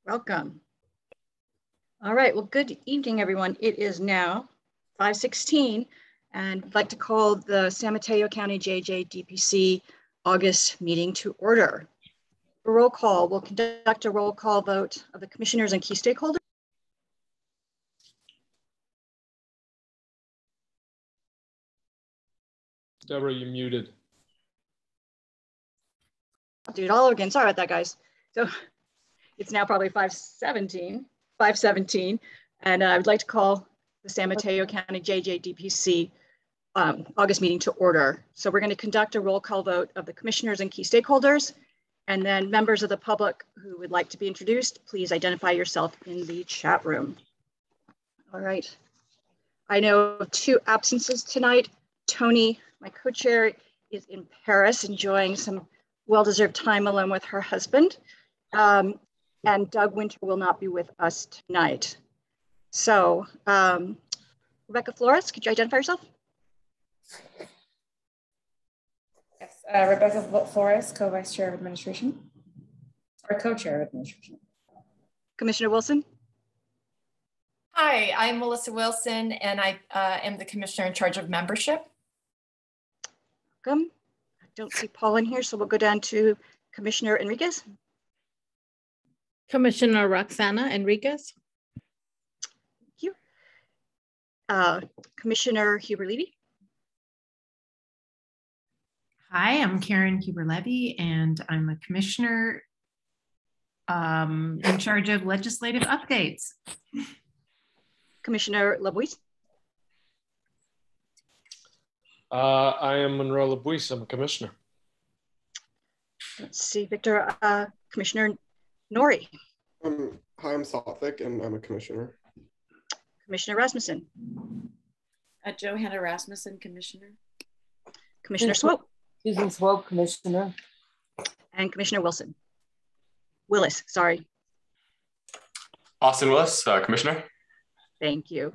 Welcome. All right, well, good evening, everyone. It is now 5:16, and I'd like to call the San Mateo County JJDPC August meeting to order. A roll call, we'll conduct a roll call vote of the commissioners and key stakeholders. Deborah, you're muted. I'll do it all again. Sorry about that, guys. So it's now probably 5:17, and I would like to call the San Mateo County JJDPC August meeting to order. So we're going to conduct a roll call vote of the commissioners and key stakeholders, and then members of the public who would like to be introduced, please identify yourself in the chat room. All right. I know of two absences tonight. Tony, my co-chair, is in Paris enjoying some well-deserved time alone with her husband. And Doug Winter will not be with us tonight. So, Rebecca Flores, could you identify yourself? Yes, Rebecca Flores, co-vice chair of administration, or co-chair of administration. Commissioner Wilson? Hi, I'm Melissa Wilson, and I am the commissioner in charge of membership. Welcome. I don't see Paul in here, so we'll go down to Commissioner Enriquez. Commissioner Roxana Enriquez. Thank you. Commissioner Huber-Levy. Hi, I'm Karen Huber-Levy, and I'm a commissioner in charge of legislative updates. Commissioner LaBouisse. I am Monroe LaBouisse. I'm a commissioner. Let's see, Victor. Commissioner Nori. Hi, I'm Sothick, and I'm a commissioner. Commissioner Rasmussen. Johanna Rasmussen, commissioner. Commissioner Swope. Susan Swope, commissioner. And Commissioner Willis, sorry. Austin Willis, commissioner. Thank you.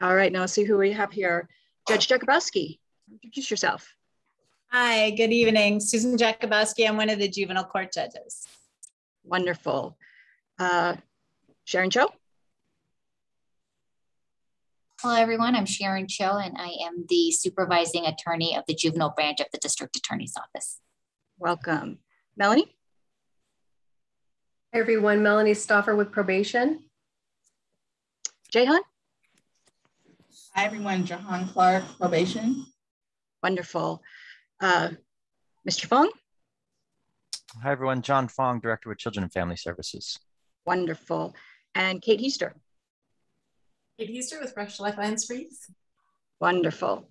All right, now let's see who we have here. Judge Jakubowski, introduce yourself. Hi, good evening. Susan Jakubowski. I'm one of the juvenile court judges. Wonderful. Sharon Cho. Hello, everyone. I'm Sharon Cho, and I am the supervising attorney of the juvenile branch of the district attorney's office. Welcome. Melanie. Hi, everyone. Melanie Stoffer with probation. Jehan. Hi, everyone. Jahan Clark, probation. Wonderful. Mr. Fong. Hi, everyone. John Fong, Director with Children and Family Services. Wonderful. And Kate Heaster. Kate Heaster with Fresh Lifelines Freeze. Wonderful.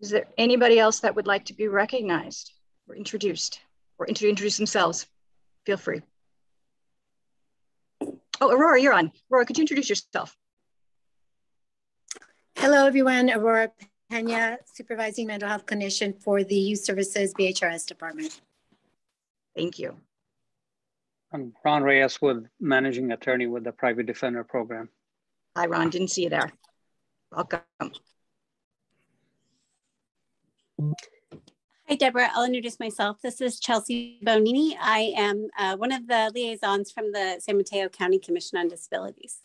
Is there anybody else that would like to be recognized or introduced or introduce themselves? Feel free. Oh, Aurora, you're on. Aurora, could you introduce yourself? Hello, everyone. Aurora Pena, Supervising Mental Health Clinician for the Youth Services BHRS Department. Thank you. I'm Ron Reyes, with Managing Attorney with the Private Defender Program. Hi, Ron. Didn't see you there. Welcome. Hi, Deborah. I'll introduce myself. This is Chelsea Bonini. I am one of the liaisons from the San Mateo County Commission on Disabilities.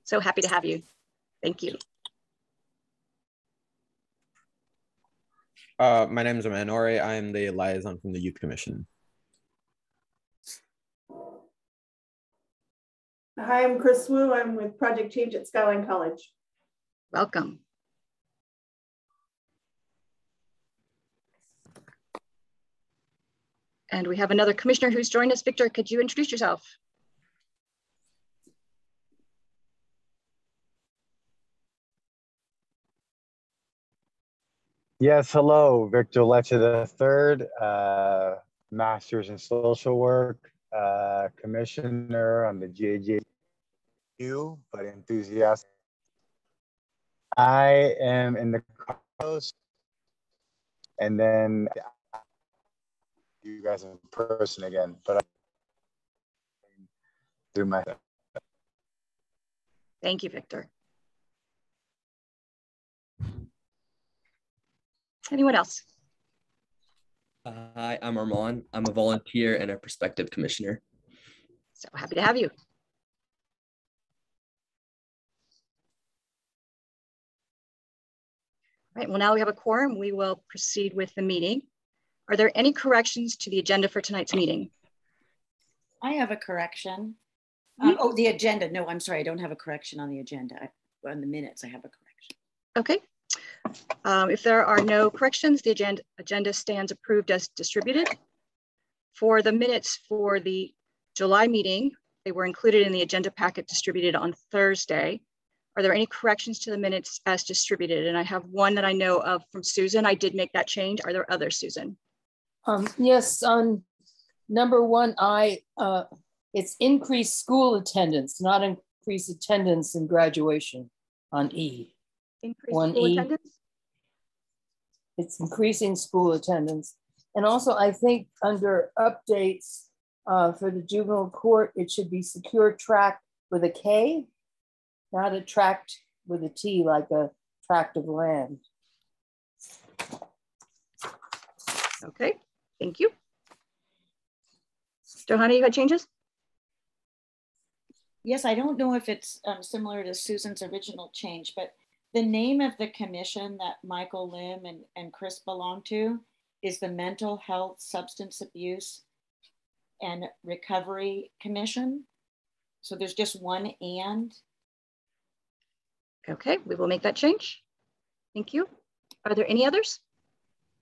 So happy to have you. Thank you. My name is Manori. I am the liaison from the Youth Commission. Hi, I'm Chris Wu. I'm with Project Change at Skyline College. Welcome. And we have another commissioner who's joined us. Victor, could you introduce yourself? Yes, hello, Victor Lecce III, Master's in Social Work, Commissioner on the JJU, but enthusiastic. I am in the coast, and then you guys in person again, but I'm through my. Thank you, Victor. Anyone else? Hi, I'm Armand. I'm a volunteer and a prospective commissioner. So happy to have you. Right, well, now we have a quorum. We will proceed with the meeting. Are there any corrections to the agenda for tonight's meeting? I have a correction. Oh, the agenda. No, I'm sorry. I don't have a correction on the agenda. On the minutes, I have a correction. Okay. If there are no corrections, the agenda stands approved as distributed. For the minutes for the July meeting, they were included in the agenda packet distributed on Thursday. Are there any corrections to the minutes as distributed? And I have one that I know of from Susan. I did make that change. Are there others, Susan? Yes, on number 1I, it's increased school attendance, not increased attendance in graduation on E. Increased school attendance? It's increasing school attendance. And also I think under updates for the juvenile court, it should be secure tract with a K, not a tract with a T, like a tract of land. Okay, thank you. Johanna, you had changes? Yes, I don't know if it's similar to Susan's original change, but the name of the commission that Michael Lim and Chris belong to is the Mental Health, Substance Abuse, and Recovery Commission. So there's just one and. Okay, we will make that change. Thank you. Are there any others?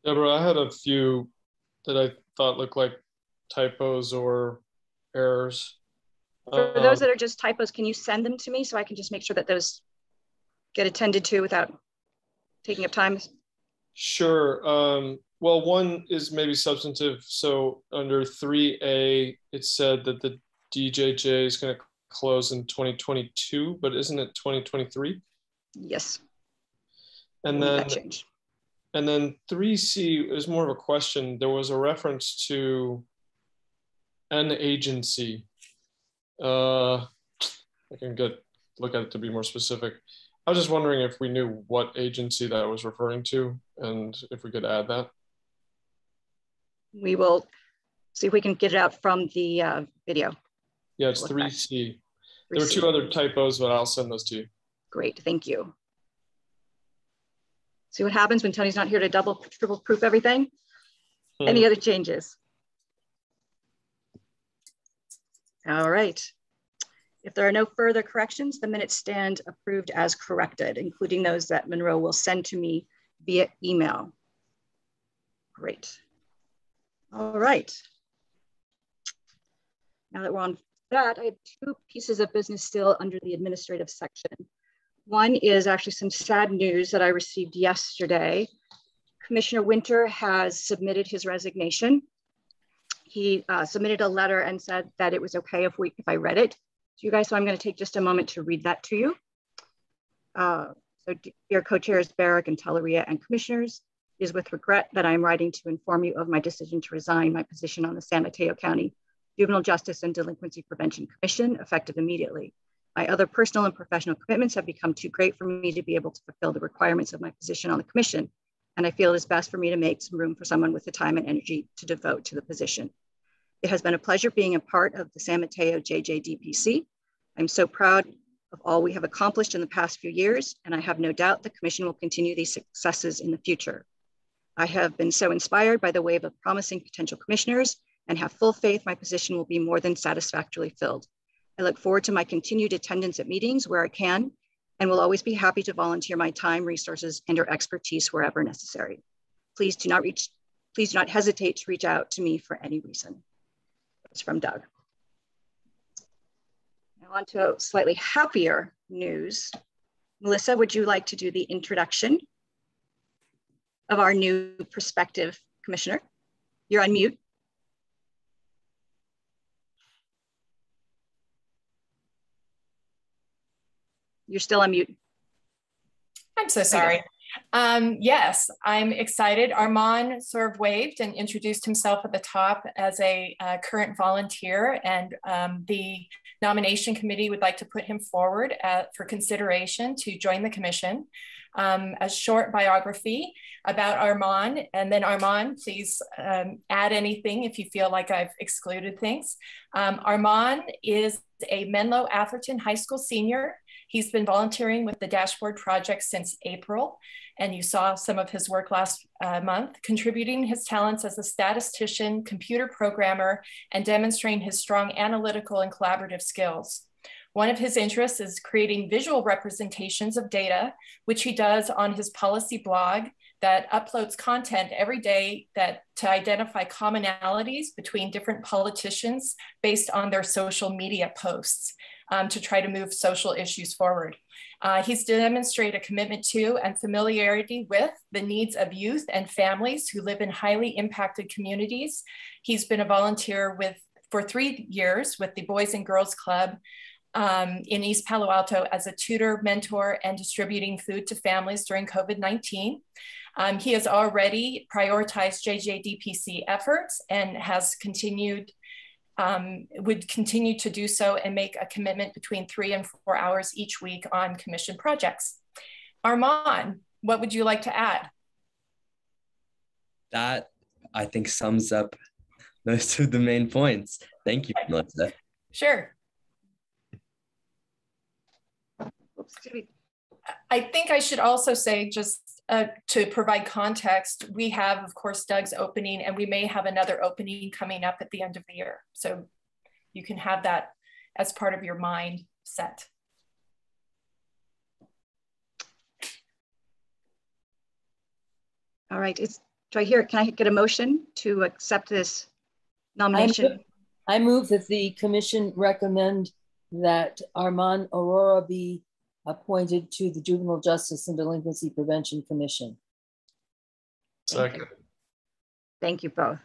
Deborah, I had a few that I thought looked like typos or errors. For those that are just typos, can you send them to me so I can just make sure that those get attended to without taking up time? Sure. Well, one is maybe substantive. So under 3A, it said that the DJJ is going to close in 2022, but isn't it 2023? Yes. And then 3C is more of a question. There was a reference to an agency. I can look at it to be more specific. I was just wondering if we knew what agency that was referring to and if we could add that. We will see if we can get it out from the video. Yeah, it's 3C. There were 2 other typos, but I'll send those to you. Great, thank you. See what happens when Tony's not here to triple proof everything? Any other changes? All right. If there are no further corrections, the minutes stand approved as corrected, including those that Monroe will send to me via email. Great. All right. Now that we're on that, I have 2 pieces of business still under the administrative section. One is actually some sad news that I received yesterday. Commissioner Winter has submitted his resignation. He submitted a letter and said that it was okay if I read it to you guys. So I'm going to take just a moment to read that to you. So dear co-chairs Barrick and Telleria and commissioners, it is with regret that I am writing to inform you of my decision to resign my position on the San Mateo County Juvenile Justice and Delinquency Prevention Commission, effective immediately. My other personal and professional commitments have become too great for me to be able to fulfill the requirements of my position on the commission, and I feel it is best for me to make some room for someone with the time and energy to devote to the position. It has been a pleasure being a part of the San Mateo JJDPC. I'm so proud of all we have accomplished in the past few years, and I have no doubt the commission will continue these successes in the future. I have been so inspired by the wave of promising potential commissioners and have full faith my position will be more than satisfactorily filled. I look forward to my continued attendance at meetings where I can, and will always be happy to volunteer my time, resources, and/or expertise wherever necessary. Please do not hesitate to reach out to me for any reason. It's from Doug. Now on to slightly happier news. Melissa, would you like to do the introduction of our new prospective commissioner? You're on mute. You're still on mute. I'm so sorry. Yes, I'm excited. Armand sort of waved and introduced himself at the top as a current volunteer, and the nomination committee would like to put him forward for consideration to join the commission. A short biography about Armand, and then Armand, please add anything if you feel like I've excluded things. Armand is a Menlo Atherton High School senior. He's been volunteering with the Dashboard Project since April, and you saw some of his work last month, contributing his talents as a statistician, computer programmer, and demonstrating his strong analytical and collaborative skills. One of his interests is creating visual representations of data, which he does on his policy blog that uploads content every day to identify commonalities between different politicians based on their social media posts to try to move social issues forward. He's demonstrated a commitment to and familiarity with the needs of youth and families who live in highly impacted communities. He's been a volunteer for 3 years with the Boys and Girls Club in East Palo Alto as a tutor, mentor, and distributing food to families during COVID-19. He has already prioritized JJDPC efforts and has would continue to do so and make a commitment between 3 and 4 hours each week on commission projects. Armand, what would you like to add? That, I think, sums up most of the main points. Thank you, Melissa. Sure. I think I should also say, just to provide context, we have, of course, Doug's opening, and we may have another opening coming up at the end of the year. So you can have that as part of your mindset. All right, can I get a motion to accept this nomination? I move that the commission recommend that Armand Aurora be appointed to the Juvenile Justice and Delinquency Prevention Commission. Second. Thank you both.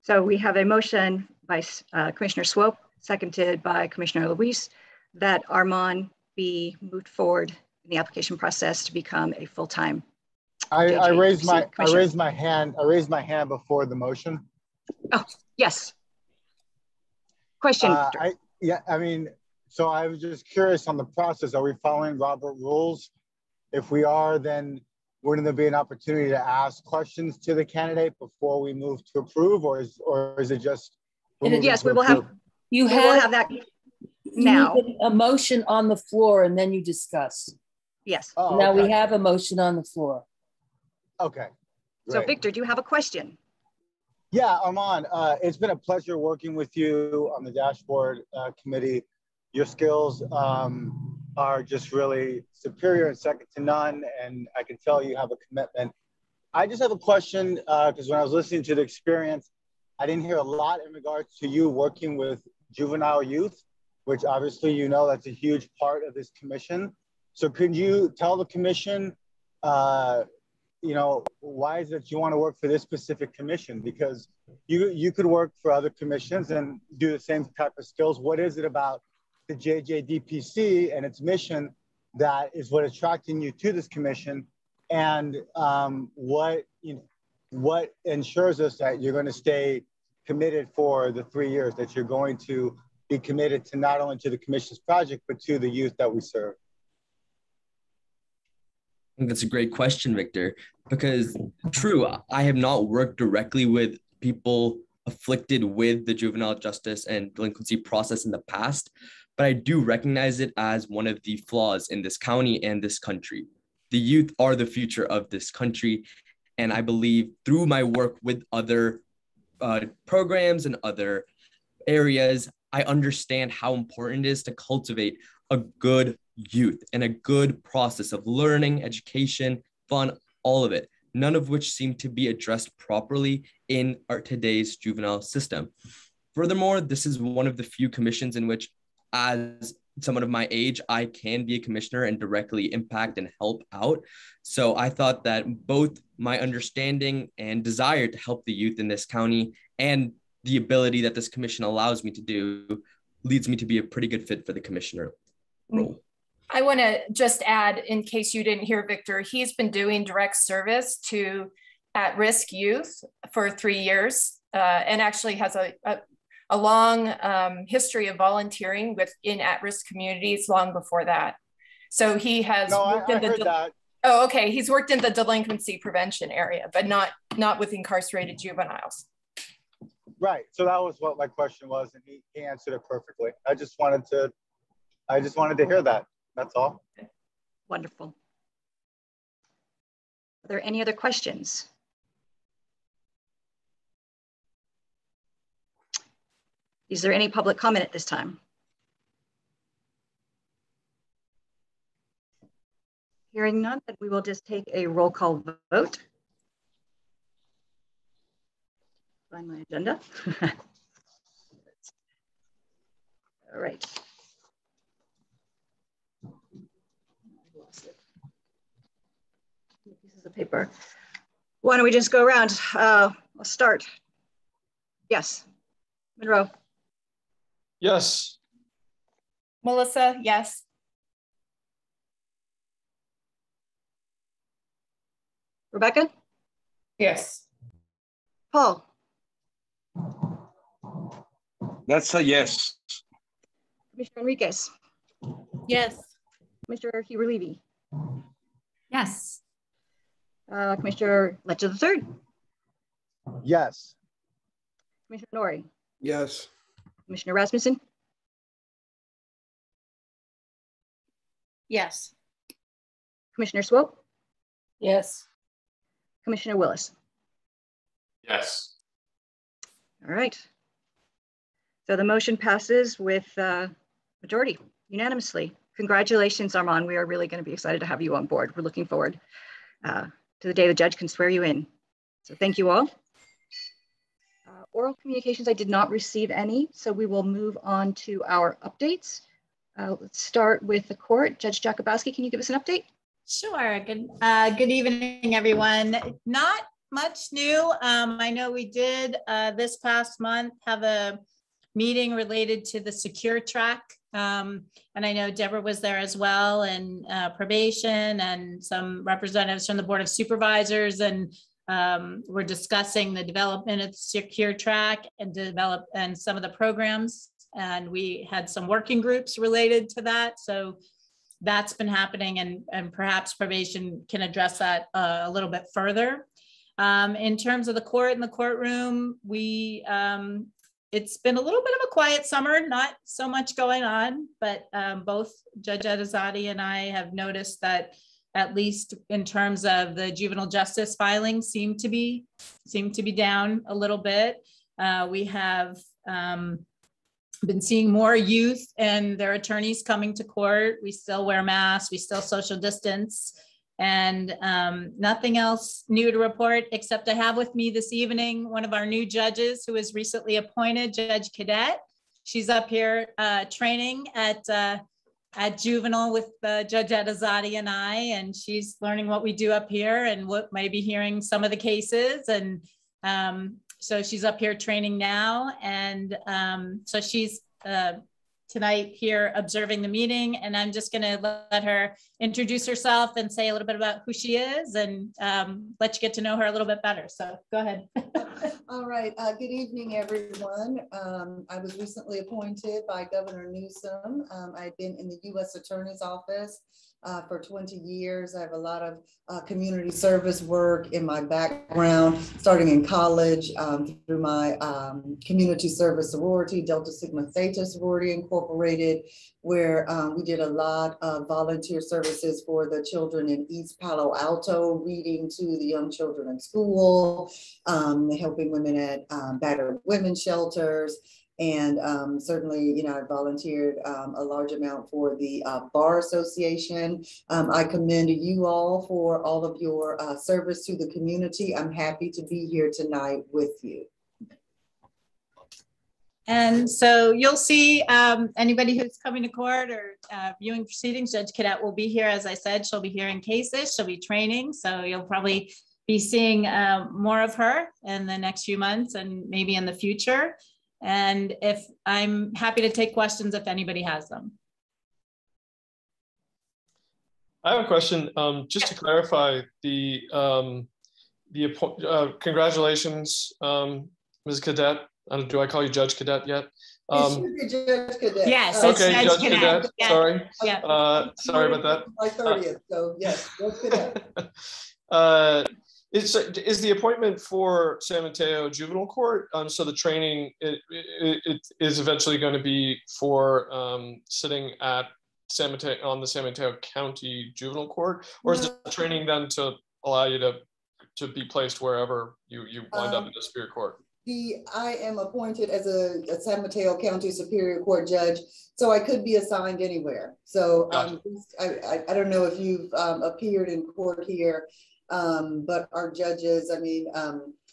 So we have a motion by Commissioner Swope, seconded by Commissioner Luis, that Armand be moved forward in the application process to become a full-time. I raised my hand before the motion. Oh, yes. Question. So I was just curious on the process. Are we following Robert rules? If we are, then wouldn't there be an opportunity to ask questions to the candidate before we move to approve, or is it just? Yes, we will have. You will have that now. A motion on the floor, and then you discuss. Yes. Oh, now okay. we have a motion on the floor. Okay. Great. So Victor, do you have a question? Yeah, Armand, it's been a pleasure working with you on the Dashboard Committee. Your skills are just really superior and second to none, and I can tell you have a commitment. I just have a question, because when I was listening to the experience, I didn't hear a lot in regards to you working with juvenile youth, which obviously that's a huge part of this commission. So could you tell the commission, why is it you want to work for this specific commission? Because you could work for other commissions and do the same type of skills. What is it about the JJDPC and its mission that is what attracting you to this commission, and what ensures us that you're going to stay committed for the 3 years, that you're going to be committed to not only to the commission's project but to the youth that we serve? I think that's a great question, Victor, because true, I have not worked directly with people afflicted with the juvenile justice and delinquency process in the past, but I do recognize it as one of the flaws in this county and this country. The youth are the future of this country, and I believe through my work with other programs and other areas, I understand how important it is to cultivate a good youth and a good process of learning, education, fun, all of it, none of which seem to be addressed properly in today's juvenile system. Furthermore, this is one of the few commissions in which, as someone of my age, I can be a commissioner and directly impact and help out. So I thought that both my understanding and desire to help the youth in this county and the ability that this commission allows me to do leads me to be a pretty good fit for the commissioner role. I want to just add, in case you didn't hear Victor, he's been doing direct service to at-risk youth for 3 years and actually has a long history of volunteering in at-risk communities long before that. So he has worked in the Oh, okay. He's worked in the delinquency prevention area, but not with incarcerated juveniles. Right. So that was what my question was, and he answered it perfectly. I just wanted to hear that. That's all. Wonderful. Are there any other questions? Is there any public comment at this time? Hearing none, then we will just take a roll call vote. Find my agenda. All right. I lost it. Pieces of paper. Why don't we just go around? I'll start. Yes. Monroe. Yes. Melissa, yes. Rebecca? Yes. Paul? That's a yes. Commissioner Enriquez? Yes. Commissioner Huber-Levy? Yes. Commissioner Letcher III? Yes. Commissioner Norrie? Yes. Commissioner Rasmussen? Yes. Commissioner Swope? Yes. Commissioner Willis? Yes. All right. So the motion passes with majority, unanimously. Congratulations, Armand. We are really going to be excited to have you on board. We're looking forward to the day the judge can swear you in. So thank you all. Oral communications, I did not receive any, so we will move on to our updates. Let's start with the court. Judge Jakubowski, can you give us an update? Sure. Good evening, everyone. Not much new. I know we did this past month have a meeting related to the secure track. And I know Deborah was there as well, and probation and some representatives from the Board of Supervisors, and we're discussing the development of the secure track and some of the programs. And we had some working groups related to that. So that's been happening, and perhaps probation can address that a little bit further. In terms of the court and the courtroom, it's been a little bit of a quiet summer, not so much going on, but both Judge Adizade and I have noticed that, at least in terms of the juvenile justice filings, seem to be down a little bit. We have been seeing more youth and their attorneys coming to court. We still wear masks, we still social distance, and nothing else new to report, except I have with me this evening one of our new judges who was recently appointed, Judge Cadet. She's up here training at juvenile with Judge Adizade and I, and she's learning what we do up here and what may be hearing some of the cases. And so she's up here training now. And so she's tonight here observing the meeting, and I'm just going to let her introduce herself and say a little bit about who she is, and let you get to know her a little bit better. So go ahead. All right. Good evening, everyone. I was recently appointed by Governor Newsom. I've been in the U.S. Attorney's Office for 20 years. I have a lot of community service work in my background, starting in college through my community service sorority, Delta Sigma Theta Sorority Incorporated, where we did a lot of volunteer services for the children in East Palo Alto, reading to the young children in school, helping women at battered women's shelters. And certainly, I volunteered a large amount for the Bar Association. I commend you all for all of your service to the community. I'm happy to be here tonight with you. And so you'll see anybody who's coming to court or viewing proceedings, Judge Cadet will be here. As I said, she'll be hearing cases, she'll be training. So you'll probably be seeing more of her in the next few months and maybe in the future. And if I'm happy to take questions if anybody has them. I have a question. Just to clarify, congratulations, Ms. Cadet. Do I call you Judge Cadet yet? It should be Judge Cadet. Yes. Okay, Judge Cadet. Yeah. Sorry. Yeah. Sorry about that. My 30th. So yes, Judge Cadet. Is the appointment for San Mateo Juvenile Court? So the training it is eventually going to be for sitting at on the San Mateo County Juvenile Court, or is the training then to allow you to be placed wherever you wind up in the Superior Court? I am appointed as a San Mateo County Superior Court judge, so I could be assigned anywhere. So Gotcha. I don't know if you've appeared in court here, but our judges, I mean,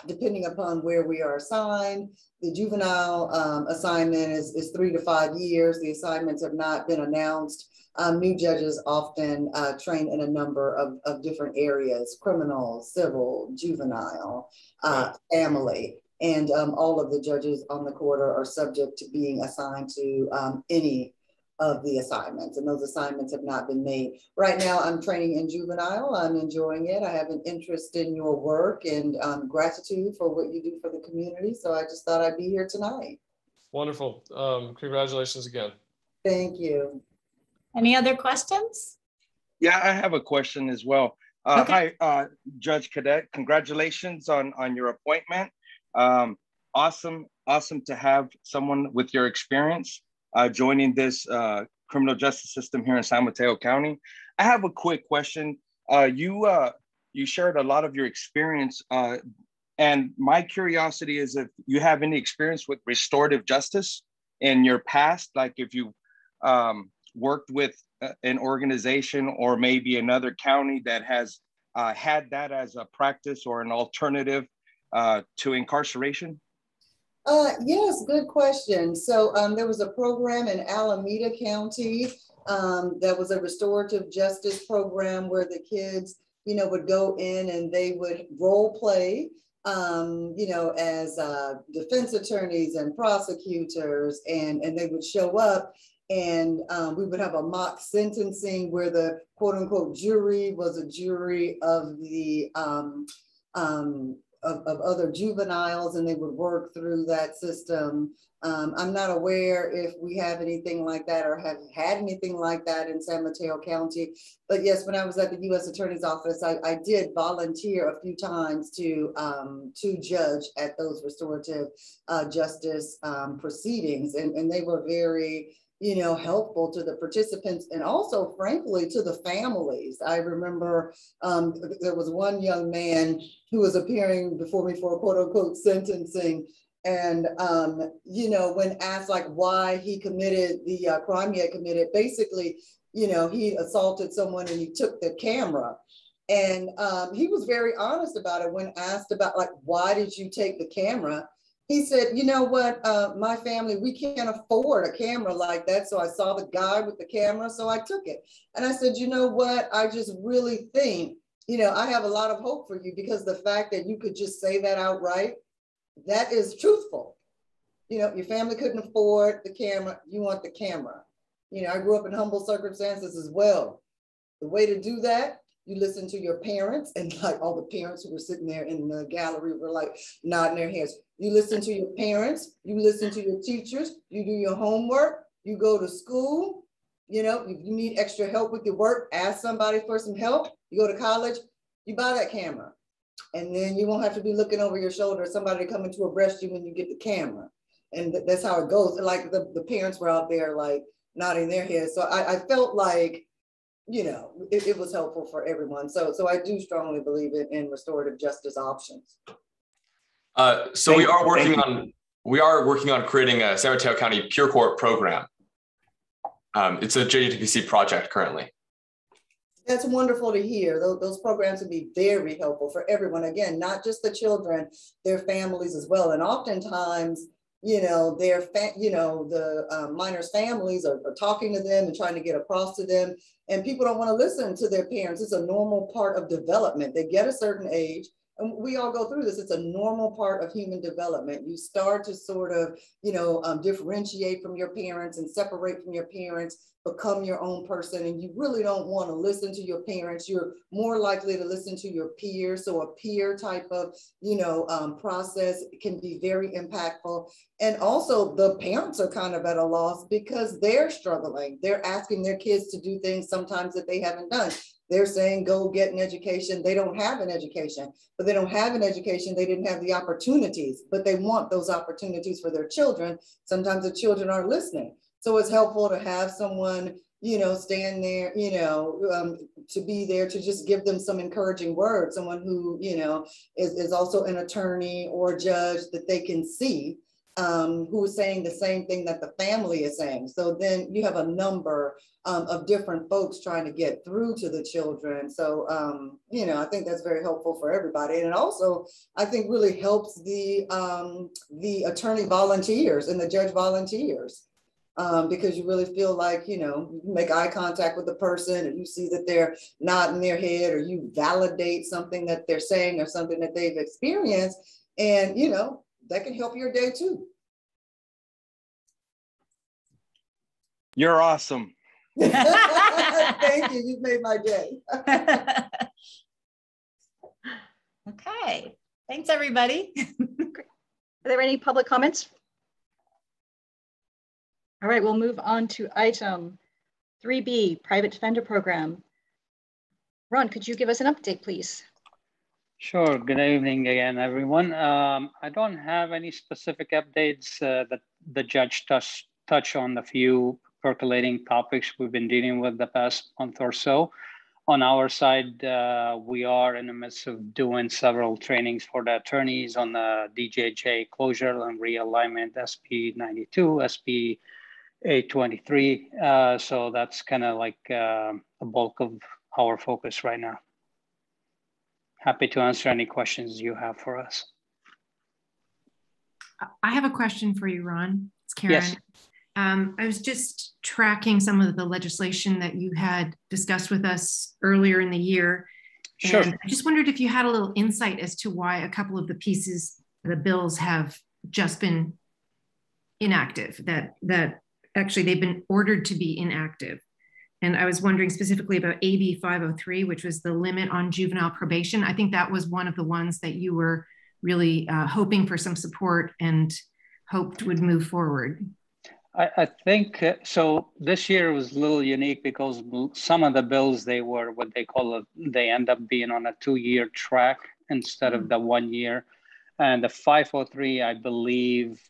depending upon where we are assigned, the juvenile assignment is 3 to 5 years. The assignments have not been announced. New judges often train in a number of different areas: criminal, civil, juvenile, family. And all of the judges on the court are subject to being assigned to any of the assignments, and those assignments have not been made. Right now, I'm training in juvenile. I'm enjoying it. I have an interest in your work and gratitude for what you do for the community. So I just thought I'd be here tonight. Wonderful. Congratulations again. Thank you. Any other questions? Yeah, I have a question as well. Okay. Hi, Judge Cadet. Congratulations on your appointment. Awesome to have someone with your experience joining this criminal justice system here in San Mateo County. I have a quick question. You shared a lot of your experience, and my curiosity is if you have any experience with restorative justice in your past, like if you worked with an organization or maybe another county that has had that as a practice or an alternative to incarceration? Yes, good question. So there was a program in Alameda County that was a restorative justice program where the kids, you know, would go in and they would role play, you know, as defense attorneys and prosecutors, and they would show up, and we would have a mock sentencing where the quote unquote jury was a jury of the of other juveniles, and they would work through that system. I'm not aware if we have anything like that or have had anything like that in San Mateo County. But yes, when I was at the U.S. Attorney's Office, I did volunteer a few times to judge at those restorative justice proceedings. And they were very, you know, helpful to the participants and also, frankly, to the families. I remember there was one young man who was appearing before me for a quote unquote sentencing. And, you know, when asked like why he committed the crime he had committed, basically, you know, he assaulted someone and he took the camera. And he was very honest about it when asked about like, why did you take the camera? He said, you know what, my family, we can't afford a camera like that. So I saw the guy with the camera, so I took it. And I said, you know what, I just really think, you know, I have a lot of hope for you, because the fact that you could just say that outright, that is truthful. You know, your family couldn't afford the camera, you want the camera. You know, I grew up in humble circumstances as well. The way to do that, you listen to your parents, and like all the parents who were sitting there in the gallery were like nodding their heads. You listen to your parents, you listen to your teachers, you do your homework, you go to school. You know, if you need extra help with your work, ask somebody for some help. You go to college, you buy that camera. And then you won't have to be looking over your shoulder, somebody coming to arrest you when you get the camera. And that's how it goes. Like the parents were out there like nodding their heads. So I felt like, you know, it was helpful for everyone. So I do strongly believe in restorative justice options. So we are working on creating a San Mateo County Pure Court program. It's a JJDPC project currently. That's wonderful to hear. Those programs would be very helpful for everyone. Again, not just the children, their families as well. And oftentimes, you know, the minors' families are talking to them and trying to get across to them. And people don't want to listen to their parents. It's a normal part of development. They get a certain age, and we all go through this. It's a normal part of human development. You start to sort of, you know, differentiate from your parents and separate from your parents, become your own person, and you really don't want to listen to your parents. You're more likely to listen to your peers. So a peer type of, you know, process can be very impactful. And also the parents are kind of at a loss because they're struggling. They're asking their kids to do things sometimes that they haven't done. They're saying, go get an education. They don't have an education, but they don't have an education. They didn't have the opportunities, but they want those opportunities for their children. Sometimes the children aren't listening. So it's helpful to have someone, stand there, to be there to just give them some encouraging words, someone who, is also an attorney or a judge that they can see, who is saying the same thing that the family is saying. So then you have a number of different folks trying to get through to the children. So, I think that's very helpful for everybody. And it also, I think, really helps the attorney volunteers and the judge volunteers. Because you really feel like, you make eye contact with the person and you see that they're nodding their head, or you validate something that they're saying or something that they've experienced. And, that can help your day too. You're awesome. Thank you. You've made my day. Okay. Thanks, everybody. Are there any public comments? All right, we'll move on to item 3B, Private Defender Program. Ron, could you give us an update, please? Sure. Good evening again, everyone. I don't have any specific updates that the judge touched on the few percolating topics we've been dealing with the past month or so. On our side, we are in the midst of doing several trainings for the attorneys on the DJJ closure and realignment, SP 92, SP 823. So that's kind of like a bulk of our focus right now. Happy to answer any questions you have for us. I have a question for you, Ron. It's Karen. Yes. I was just tracking some of the legislation that you had discussed with us earlier in the year. Sure. And I just wondered if you had a little insight as to why a couple of the pieces, the bills have just been inactive, that actually they've been ordered to be inactive. And I was wondering specifically about AB 503, which was the limit on juvenile probation. I think that was one of the ones that you were really hoping for some support and hoped would move forward. I think so. This year was a little unique because some of the bills, they were what they call they end up being on a 2-year track instead of the 1 year. And the 503, I believe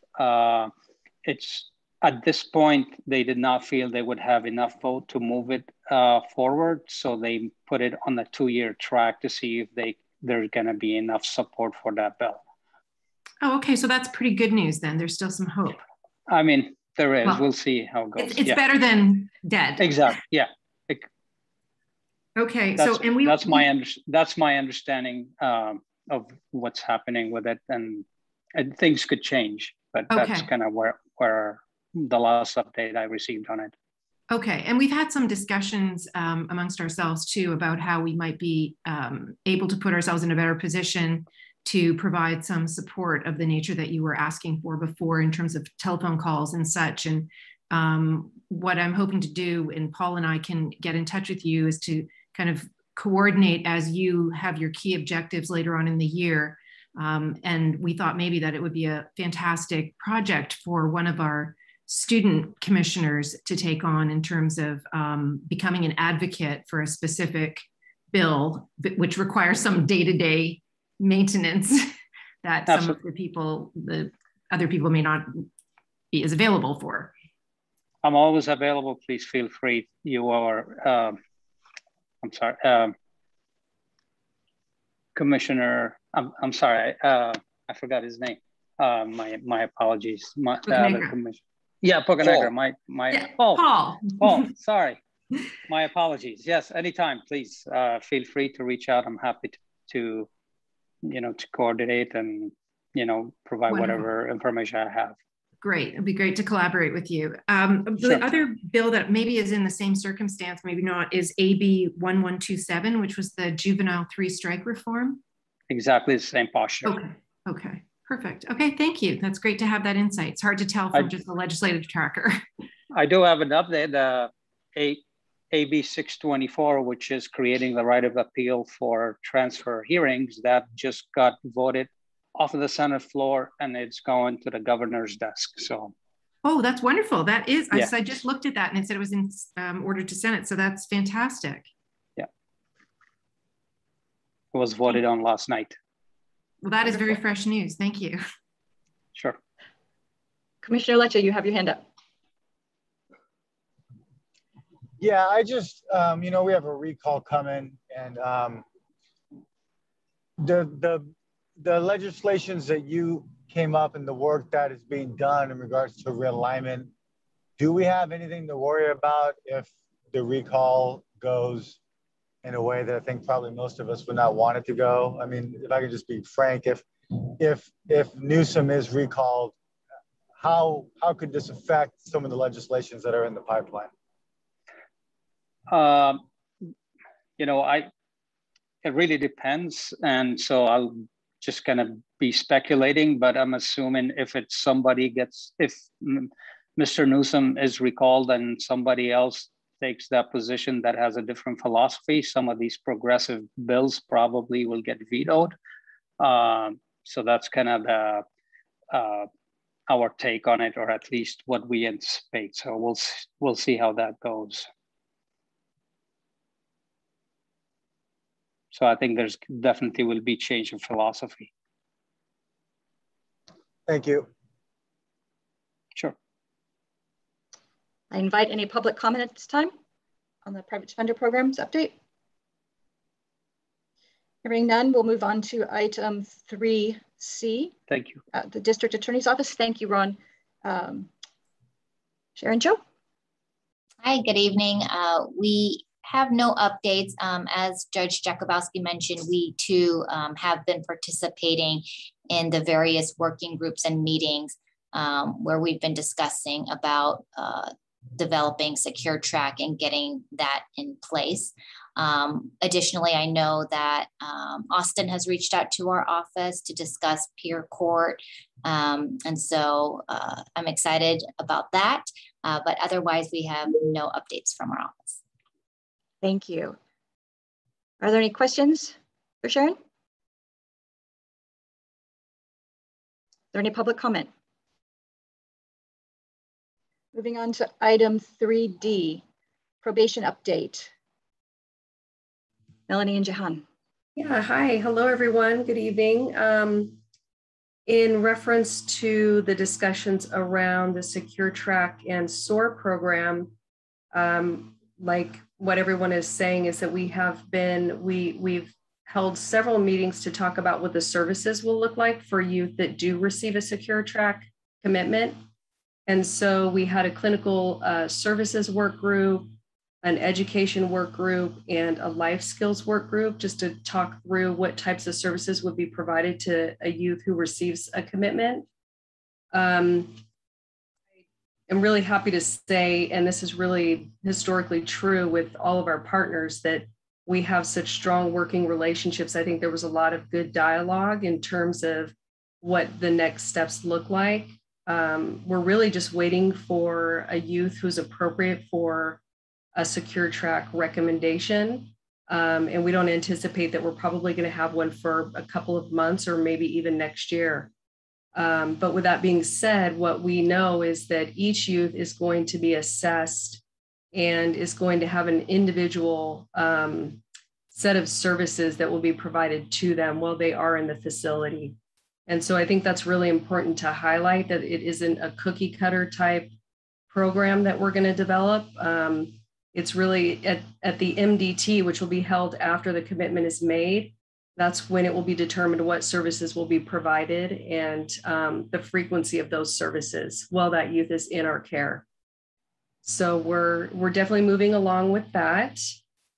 it's at this point, they did not feel they would have enough vote to move it forward. So they put it on the 2-year track to see if there's gonna be enough support for that bill. Oh, okay, so that's pretty good news then. There's still some hope. I mean, there is, well, we'll see how it goes. It's better than dead. Exactly, yeah. Okay, that's, so, and that's my understanding of what's happening with it, and things could change, but that's kind of where the last update I received on it. Okay, and we've had some discussions amongst ourselves too about how we might be able to put ourselves in a better position to provide some support of the nature that you were asking for before in terms of telephone calls and such. And what I'm hoping to do, and Paul and I can get in touch with you, is to kind of coordinate as you have your key objectives later on in the year. And we thought maybe that it would be a fantastic project for one of our student commissioners to take on in terms of becoming an advocate for a specific bill, which requires some day-to-day maintenance that some of the other people may not be as available for. I'm always available. Please feel free. You are, I'm sorry, Commissioner, I'm sorry, I forgot his name. My apologies. The commissioner. Yeah, Poconagra, Paul, sorry. My apologies. Yes, anytime, please feel free to reach out. I'm happy to coordinate and, provide whatever information I have. Great, it'd be great to collaborate with you. The Sure. other bill that maybe is in the same circumstance, maybe not, is AB 1127, which was the juvenile 3-strike reform. Exactly the same posture. Okay, perfect. Okay, thank you. That's great to have that insight. It's hard to tell from just the legislative tracker. I do have an update, AB 624, which is creating the right of appeal for transfer hearings, that just got voted off of the Senate floor and it's going to the governor's desk. So, oh, that's wonderful. That is, yeah. I just looked at that and it said it was in order to Senate. So that's fantastic. Yeah. It was voted on last night. Well, that is very fresh news. Thank you. Sure. Commissioner Lecce, you have your hand up. Yeah, I just, you know, we have a recall coming, and the legislations that you came up and the work that is being done in regards to realignment, do we have anything to worry about if the recall goes in a way that I think probably most of us would not want it to go? I mean, if I could just be frank, if Newsom is recalled, how could this affect some of the legislations that are in the pipeline? You know, it really depends, and so I'll just kind of be speculating, but I'm assuming if it's if Mr. Newsom is recalled and somebody else takes that position that has a different philosophy, some of these progressive bills probably will get vetoed. So that's kind of our take on it, or at least what we anticipate. So we'll see how that goes. So I think there's definitely will be change of philosophy. Thank you. Sure. I invite any public comment at this time on the private defender programs update. Hearing none, we'll move on to item 3C. Thank you. The District Attorney's Office. Thank you, Ron. Sharon Jo. Hi, good evening. We have no updates. As Judge Jakubowski mentioned, we too have been participating in the various working groups and meetings where we've been discussing about developing secure track and getting that in place. Additionally, I know that Austin has reached out to our office to discuss peer court. And so I'm excited about that, but otherwise we have no updates from our office. Thank you. Are there any questions for Sharon? Is there any public comment? Moving on to item 3D, probation update. Melanie and Jahan. Yeah, hi, hello everyone, good evening. In reference to the discussions around the Secure Track and SOAR program, like what everyone is saying is that we've held several meetings to talk about what the services will look like for youth that do receive a Secure Track commitment. And so we had a clinical services work group, an education work group, and a life skills work group just to talk through what types of services would be provided to a youth who receives a commitment. I'm really happy to say, and this is really historically true with all of our partners, that we have such strong working relationships. I think there was a lot of good dialogue in terms of what the next steps look like. We're really just waiting for a youth who's appropriate for a Secure Track recommendation. And we don't anticipate that we're probably going to have one for a couple of months or maybe even next year. But with that being said, what we know is that each youth is going to be assessed and is going to have an individual set of services that will be provided to them while they are in the facility. And so I think that's really important to highlight, that it isn't a cookie cutter type program that we're going to develop. It's really at the MDT, which will be held after the commitment is made. That's when it will be determined what services will be provided and the frequency of those services while that youth is in our care. So we're definitely moving along with that.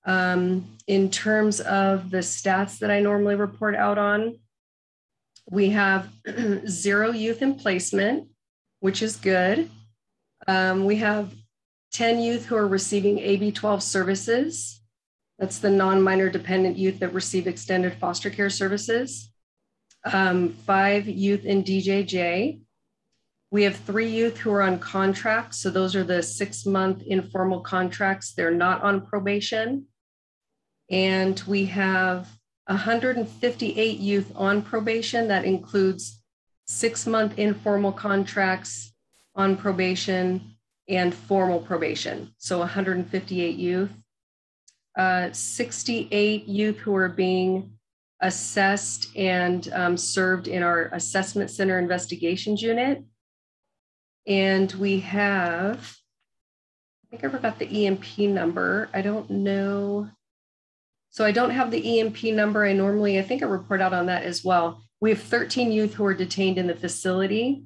In terms of the stats that I normally report out on, we have 0 youth in placement, which is good. We have 10 youth who are receiving AB-12 services. That's the non-minor dependent youth that receive extended foster care services. 5 youth in DJJ. We have 3 youth who are on contracts. So those are the 6-month informal contracts. They're not on probation. And we have 158 youth on probation. That includes 6-month informal contracts on probation and formal probation. So 158 youth. 68 youth who are being assessed and served in our assessment center investigations unit. And we have think I forgot the EMP number. I don't know. So I don't have the EMP number. I think I report out on that as well. We have 13 youth who are detained in the facility,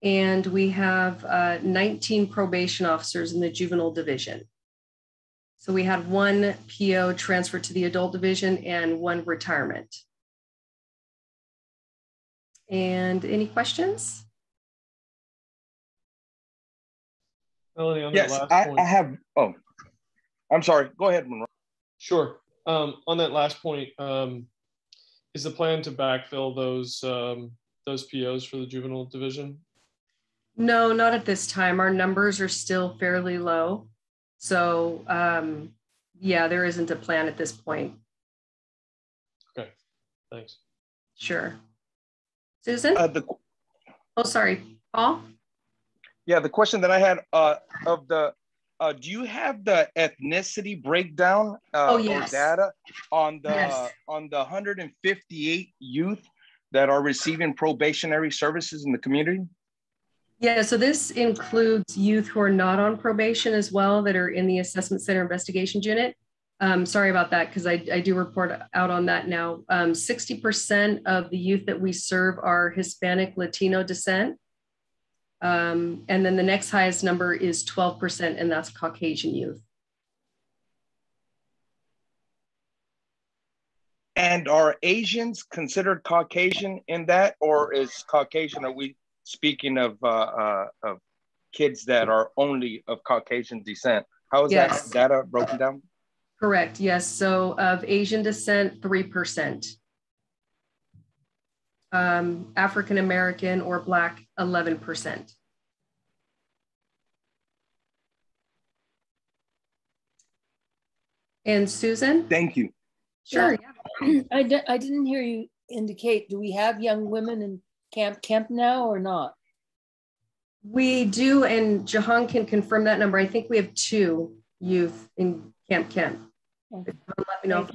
and we have 19 probation officers in the juvenile division. So we had 1 PO transferred to the adult division and 1 retirement. And any questions? Melanie, on yes, that last point. I have. Oh, I'm sorry. Go ahead, Monroe. Sure. On that last point, is the plan to backfill those POs for the juvenile division? No, not at this time. Our numbers are still fairly low. So yeah, there isn't a plan at this point. Okay, thanks. Sure. Susan? Oh, sorry, Paul? Yeah, the question that I had do you have the ethnicity breakdown oh, yes. or data on the yes. on the 158 youth that are receiving probationary services in the community? Yeah, so this includes youth who are not on probation as well that are in the Assessment Center Investigations Unit. Sorry about that, because I do report out on that now. 60% of the youth that we serve are Hispanic Latino descent. And then the next highest number is 12%, and that's Caucasian youth. And are Asians considered Caucasian in that, or is Caucasian, are we speaking of kids that are only of Caucasian descent? How is yes. that data broken down? Correct, yes. So of Asian descent, 3%. African-American or Black, 11%. And Susan? Thank you. Sure. Yeah. I didn't hear you indicate, do we have young women in Camp Kemp now or not? We do, and Jahan can confirm that number. I think we have 2 youth in Camp Kemp. Okay. Let me know.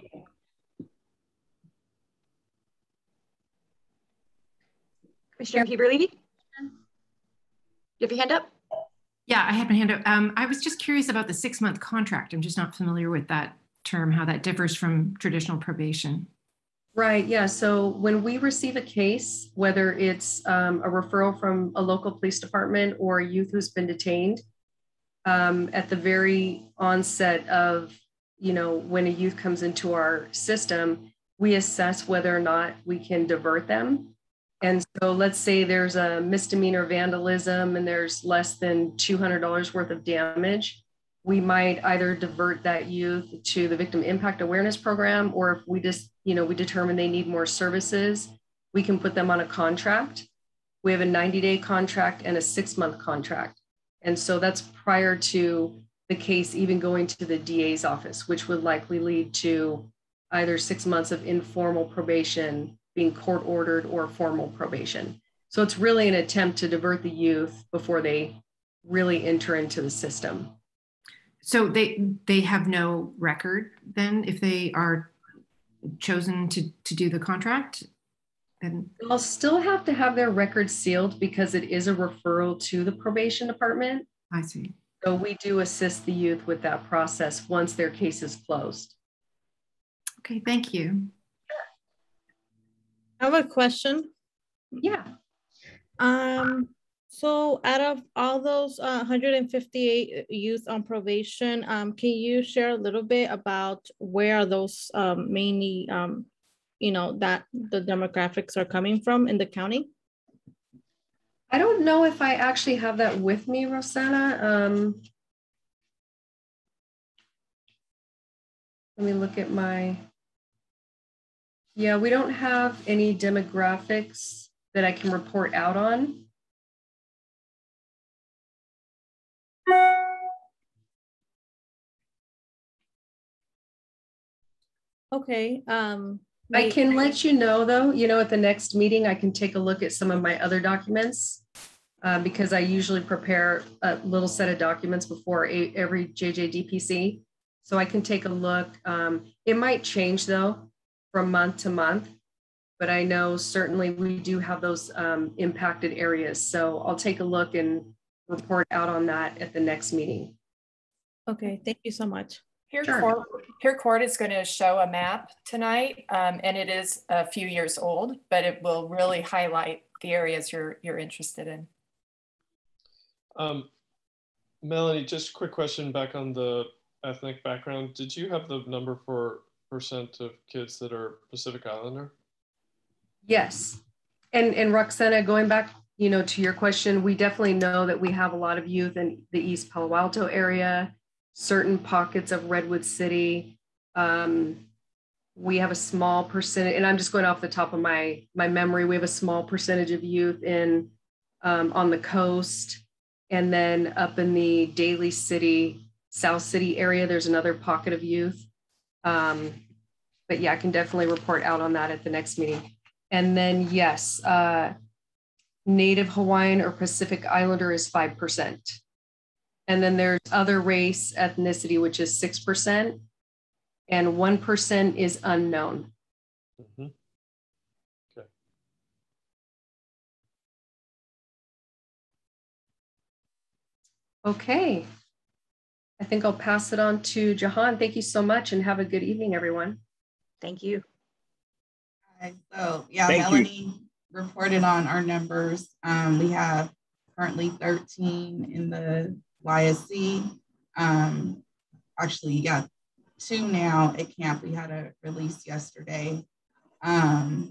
Commissioner Heber-Levy, you have your hand up? Yeah, I have my hand up. I was just curious about the 6-month contract. I'm just not familiar with that term, how that differs from traditional probation. Right, yeah. So when we receive a case, whether it's a referral from a local police department or a youth who's been detained, at the very onset of, when a youth comes into our system, we assess whether or not we can divert them. And so let's say there's a misdemeanor vandalism and there's less than $200 worth of damage. We might either divert that youth to the Victim Impact Awareness Program, or if we just, we determine they need more services, we can put them on a contract. We have a 90-day contract and a 6-month contract. And so that's prior to the case even going to the DA's office, which would likely lead to either 6 months of informal probation being court ordered or formal probation. So it's really an attempt to divert the youth before they really enter into the system. So they have no record then if they are chosen to do the contract? And they'll still have to have their record sealed because it is a referral to the probation department. I see. So we do assist the youth with that process once their case is closed. Okay, thank you. I have a question. Yeah. So out of all those 158 youth on probation, can you share a little bit about where are those mainly, that the demographics are coming from in the county? I don't know if I actually have that with me, Rosanna. Let me look at my, yeah, we don't have any demographics that I can report out on. Okay. I can let you know though, at the next meeting, I can take a look at some of my other documents because I usually prepare a little set of documents before every JJDPC. So I can take a look. It might change though from month to month, but I know certainly we do have those impacted areas. So I'll take a look and report out on that at the next meeting. Okay, thank you so much. Peer Court is going to show a map tonight, and it is a few years old, but it will really highlight the areas you're interested in. Melanie, just a quick question back on the ethnic background. Did you have the number for % of kids that are Pacific Islander? Yes. And Roxana, going back, to your question, we definitely know that we have a lot of youth in the East Palo Alto area, certain pockets of Redwood City. We have a small percentage, and I'm just going off the top of my memory, we have a small percentage of youth in on the coast. And then up in the Daly City, South City area, there's another pocket of youth. But yeah, I can definitely report out on that at the next meeting. And then yes, Native Hawaiian or Pacific Islander is 5%. And then there's other race ethnicity, which is 6%. And 1% is unknown. Mm-hmm. Okay. Okay. I think I'll pass it on to Jahan. Thank you so much and have a good evening, everyone. Thank you. Okay, so yeah, Melanie reported on our numbers. We have currently 13 in the YSC. Actually, yeah, 2 now at camp. We had a release yesterday. Not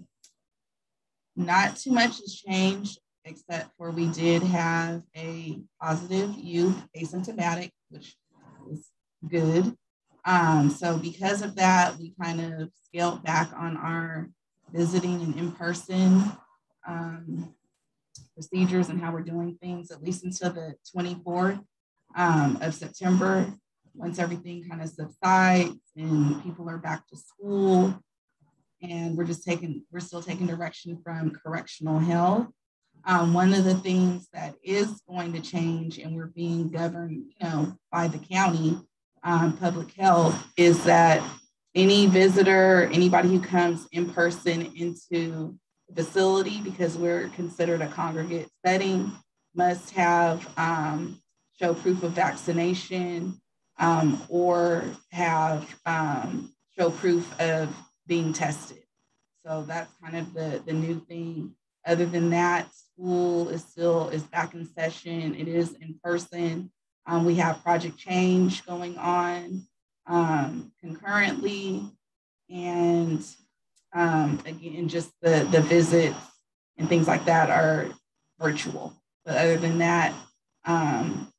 too much has changed, except for we did have a positive youth asymptomatic, which is good. So because of that, we kind of scaled back on our visiting and in-person procedures and how we're doing things, at least until the 24th of September. Once everything kind of subsides and people are back to school, and we're still taking direction from correctional health. One of the things that is going to change, and we're being governed, by the county public health, is that any visitor, anybody who comes in person into the facility, because we're considered a congregate setting, must have show proof of vaccination or have show proof of being tested. So that's kind of the new thing. Other than that, school is back in session. It is in person. We have Project Change going on concurrently. And again, just the visits and things like that are virtual. But other than that,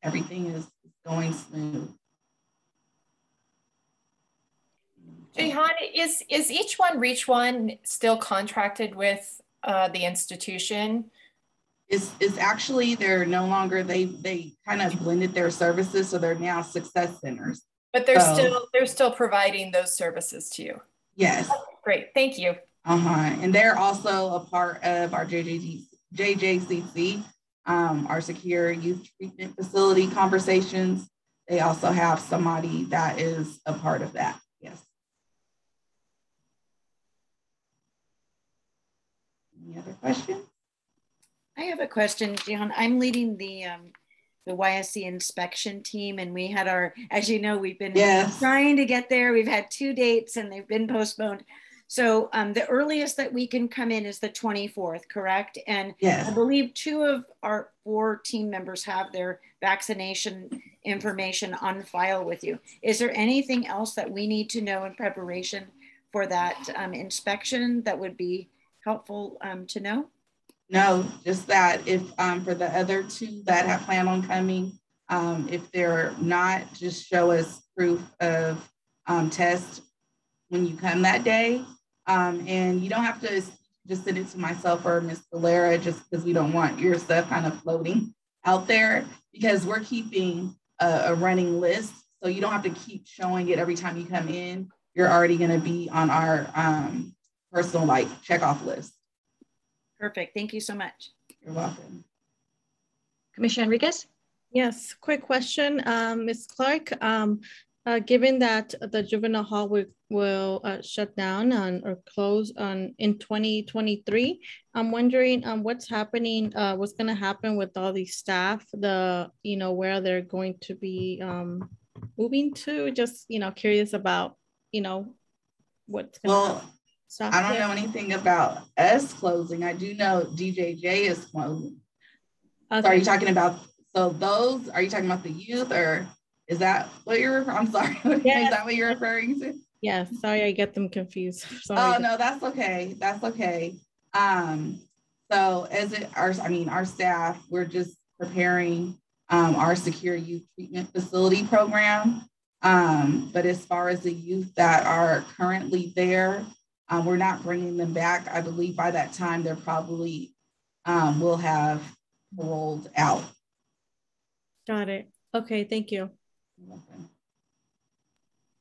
everything is going smooth. Jahan, is each one Reach One still contracted with the institution? It's actually, they're no longer, they kind of blended their services, so they're now success centers. But they're still providing those services to you. Yes. Great, thank you. And they're also a part of our JJCC, our secure youth treatment facility conversations. They also have somebody that is a part of that. Yes. Any other questions? I have a question, Jihan. I'm leading the YSC inspection team, and we had as you know, we've been trying to get there. We've had 2 dates and they've been postponed. So the earliest that we can come in is the 24th, correct? And I believe 2 of our 4 team members have their vaccination information on file with you. Is there anything else that we need to know in preparation for that inspection that would be helpful to know? No, just that if for the other 2 that have planned on coming, if they're not, just show us proof of test when you come that day. And you don't have to just send it to myself or Ms. Valera, just because we don't want your stuff kind of floating out there, because we're keeping a running list. So you don't have to keep showing it every time you come in. You're already going to be on our personal checkoff list. Perfect. Thank you so much. You're welcome. Commissioner Enriquez? Yes, quick question, Ms. Clark. Given that the juvenile hall will shut down or close in 2023, I'm wondering what's happening, what's going to happen with all these staff, where they're going to be moving to? Just, curious about, what's going to I don't know anything about us closing. I do know DJJ is closing. Okay. So are you talking about, are you talking about the youth, or is that what you're referring? I'm sorry. Yes. Is that what you're referring to? Yeah, sorry, I get them confused. Oh, no, that's okay. That's okay. So our staff, we're just preparing our secure youth treatment facility program. But as far as the youth that are currently there, we're not bringing them back. I believe by that time, they're probably will have rolled out. Got it. Okay, thank you.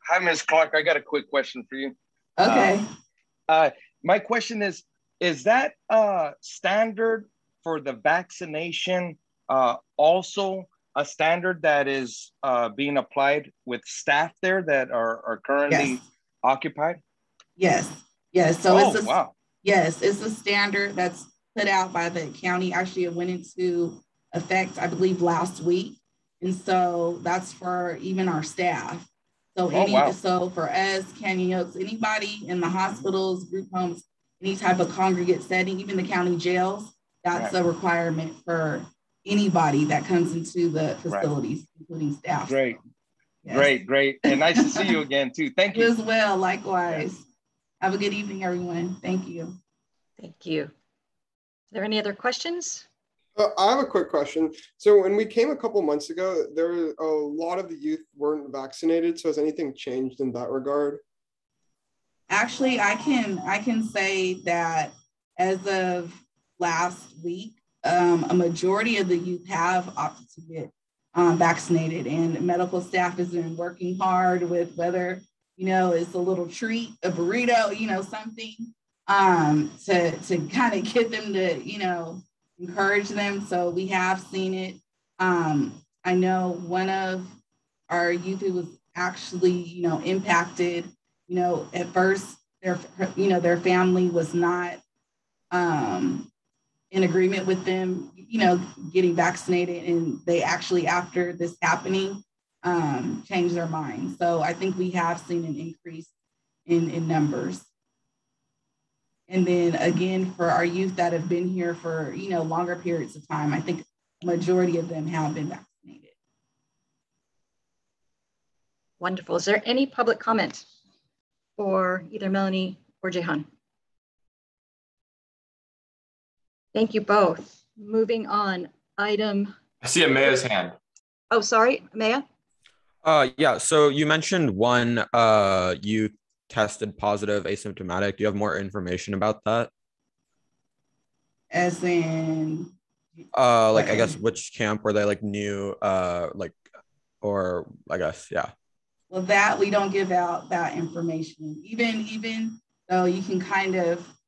Hi, Ms. Clark. I got a quick question for you. Okay. My question is that standard for the vaccination also a standard that is being applied with staff there that are currently occupied? Yes. Yes. So it's a standard that's put out by the county. Actually, it went into effect, I believe, last week. And so that's for even our staff. So so for us, Canyon Oaks, anybody in the hospitals, group homes, any type of congregate setting, even the county jails, that's a requirement for anybody that comes into the facilities, including staff. Great. Yes. Great. And nice to see you again too. Thank you. You as well, likewise. Yes. Have a good evening, everyone. Thank you. Thank you. Are there any other questions? I have a quick question. So when we came a couple months ago, there were a lot of the youth weren't vaccinated. So has anything changed in that regard? Actually, I can say that as of last week, a majority of the youth have opted to get vaccinated, and medical staff has been working hard with whether, it's a little treat, a burrito, something to kind of get them to, encourage them. So we have seen it. I know one of our youth who was actually, impacted, at first their family was not in agreement with them, getting vaccinated, and they actually, after this happening, changed their mind. So I think we have seen an increase in numbers. And then again, for our youth that have been here for, longer periods of time, I think the majority of them have been vaccinated. Wonderful. Is there any public comment for either Melanie or Jehan? Thank you both. Moving on, item. I see Amaya's hand. Oh, sorry, Amaya? Yeah, so you mentioned one youth tested positive asymptomatic. Do you have more information about that? As in? I guess which camp were they new, or I guess, yeah. Well, that we don't give out that information. Even though you can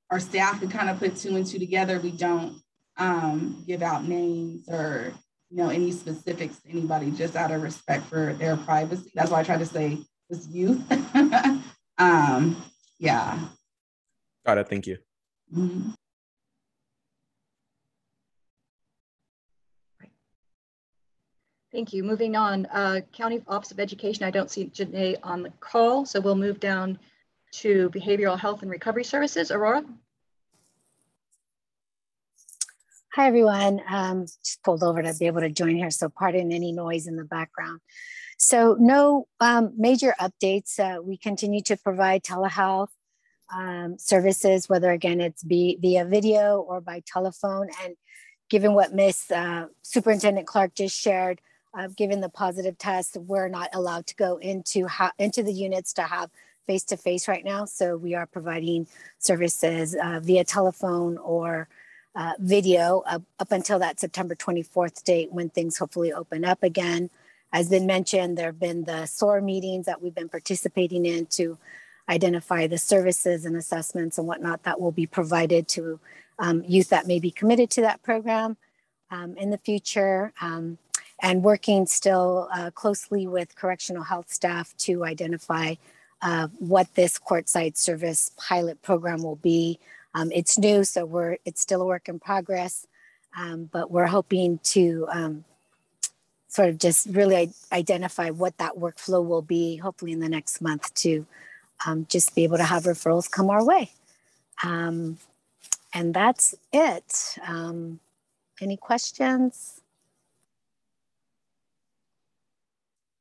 our staff can kind of put two and two together, we don't give out names or, any specifics to anybody, just out of respect for their privacy. That's why I try to say it's youth. Yeah. Got it. Thank you. Mm-hmm. Thank you. Moving on, County Office of Education. I don't see Janae on the call, so we'll move down to Behavioral Health and Recovery Services. Aurora. Hi, everyone. Just pulled over to be able to join here, so pardon any noise in the background. So no major updates. We continue to provide telehealth services, whether again it's via video or by telephone. And given what Miss Superintendent Clark just shared, given the positive test, we're not allowed to go into the units to have face-to-face right now. So we are providing services via telephone or video up until that September 24th date, when things hopefully open up again. As been mentioned, there have been the SOAR meetings that we've been participating in to identify the services and assessments and whatnot that will be provided to youth that may be committed to that program in the future, and working still closely with correctional health staff to identify what this courtside service pilot program will be. It's new, so it's still a work in progress, but we're hoping to sort of just really identify what that workflow will be, hopefully in the next month, to just be able to have referrals come our way. And that's it. Any questions?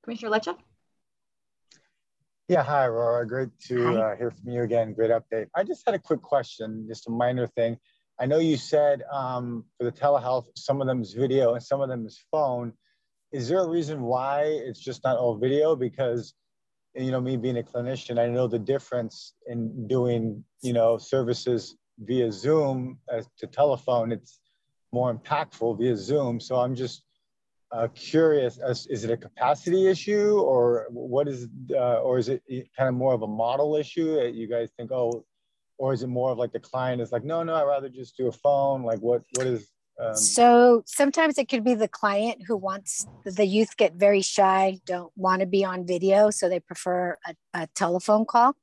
Commissioner Leccia? Yeah, hi, Aurora. Great to hear from you again. Great update. I just had a quick question, just a minor thing. I know you said for the telehealth, some of them is video and some of them is phone. Is there a reason why it's just not all video? Because, you know, me being a clinician, I know the difference in doing, you know, services via Zoom as to telephone. It's more impactful via Zoom. So I'm just curious, is it a capacity issue, or what is, or is it kind of more of a model issue that you guys think, oh, or is it more of like the client is like, no, I'd rather just do a phone? Like what is? So sometimes it could be the client who wants, the youth get very shy, don't want to be on video, so they prefer a telephone call.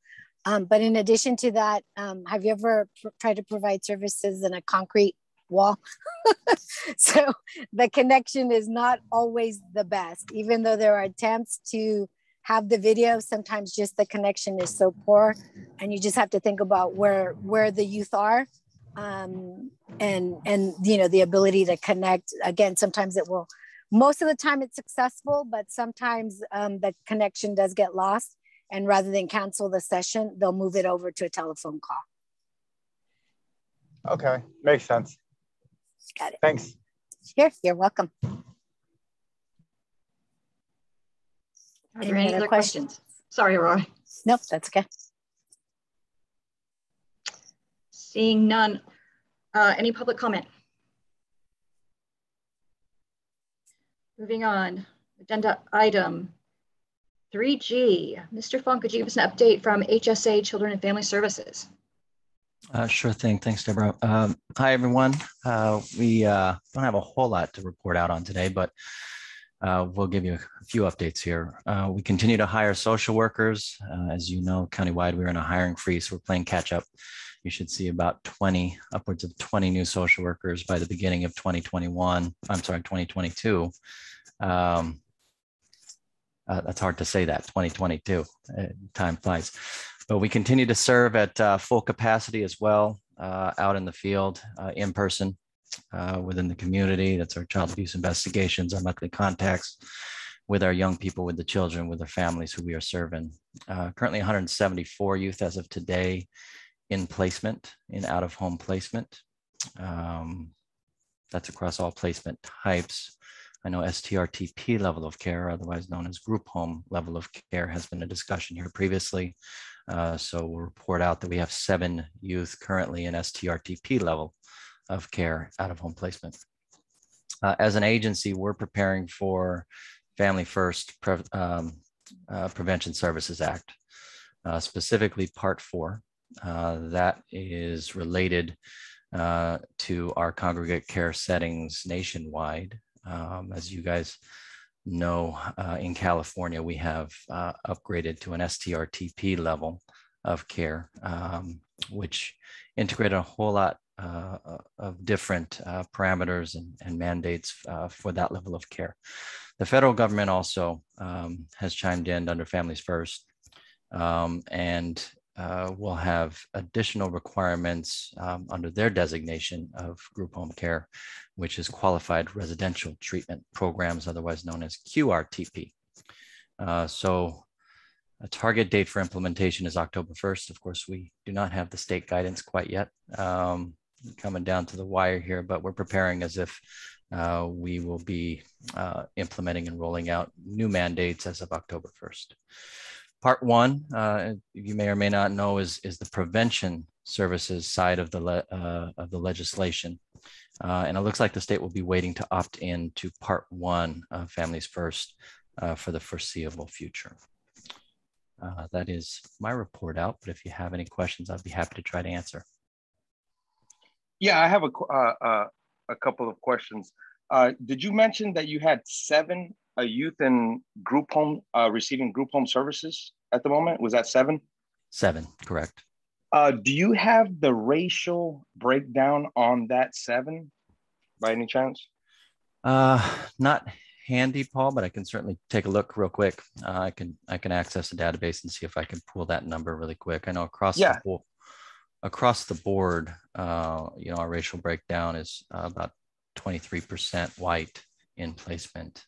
But in addition to that, have you ever tried to provide services in a concrete wall? So the connection is not always the best, even though there are attempts to have the video. Sometimes just the connection is so poor, and you just have to think about where the youth are, and you know, the ability to connect. Again, sometimes it will, most of the time it's successful, but sometimes the connection does get lost, and rather than cancel the session, they'll move it over to a telephone call. Okay, makes sense. Got it. Thanks. Here, you're welcome. Are there any other questions? Sorry, Aurora. Nope, that's okay. Seeing none. Any public comment? Moving on. Agenda item 3G. Mr. Fong, could you give us an update from HSA Children and Family Services? Sure thing. Thanks, Deborah. Hi, everyone. We don't have a whole lot to report out on today, but we'll give you a few updates here. We continue to hire social workers. As you know, countywide, we're in a hiring freeze, so we're playing catch up. You should see about 20, upwards of 20 new social workers by the beginning of 2022. That's hard to say that, 2022, time flies. But we continue to serve at full capacity as well, out in the field, in person, within the community. That's our child abuse investigations, our monthly contacts with our young people, with the children, with their families who we are serving. Currently 174 youth as of today in placement, in out-of-home placement. That's across all placement types. I know STRTP level of care, otherwise known as group home level of care, has been a discussion here previously. So we'll report out that we have 7 youth currently in STRTP level of care out of home placement. As an agency, we're preparing for Family First Prevention Services Act, specifically Part 4. That is related to our congregate care settings nationwide. As you guys know, in California, we have upgraded to an STRTP level of care, which integrated a whole lot of different parameters and mandates for that level of care. The federal government also has chimed in under Families First, and will have additional requirements under their designation of group home care, which is Qualified Residential Treatment Programs, otherwise known as QRTP. So a target date for implementation is October 1st. Of course, we do not have the state guidance quite yet, coming down to the wire here, but we're preparing as if we will be implementing and rolling out new mandates as of October 1st. Part 1, you may or may not know, is the prevention services side of the legislation. And it looks like the state will be waiting to opt in to Part 1 of Families First for the foreseeable future. That is my report out, but if you have any questions, I'd be happy to try to answer. Yeah, I have a couple of questions. Did you mention that you had 7 youth in group home receiving group home services at the moment? Was that 7? 7, correct. Do you have the racial breakdown on that 7 by any chance? Not handy, Paul, but I can certainly take a look real quick. I can access the database and see if I can pull that number really quick. I know across the board, you know, our racial breakdown is about 23% white in placement,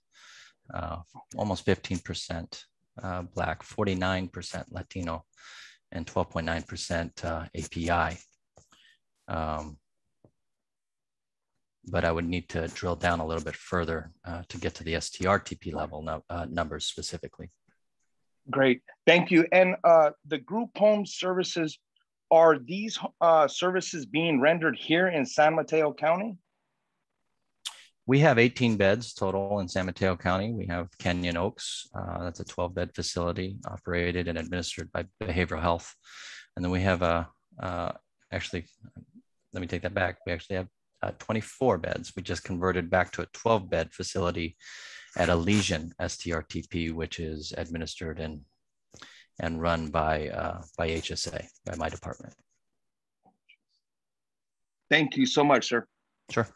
almost 15% Black, 49% Latino, and 12.9% API. But I would need to drill down a little bit further to get to the STRTP level numbers specifically. Great, thank you. And the group home services, are these services being rendered here in San Mateo County? We have 18 beds total in San Mateo County. We have Canyon Oaks. That's a 12-bed facility operated and administered by Behavioral Health. And then we have actually, let me take that back. We actually have 24 beds. We just converted back to a 12-bed facility at Elysian STRTP, which is administered and run by HSA, by my department. Thank you so much, sir. Sure.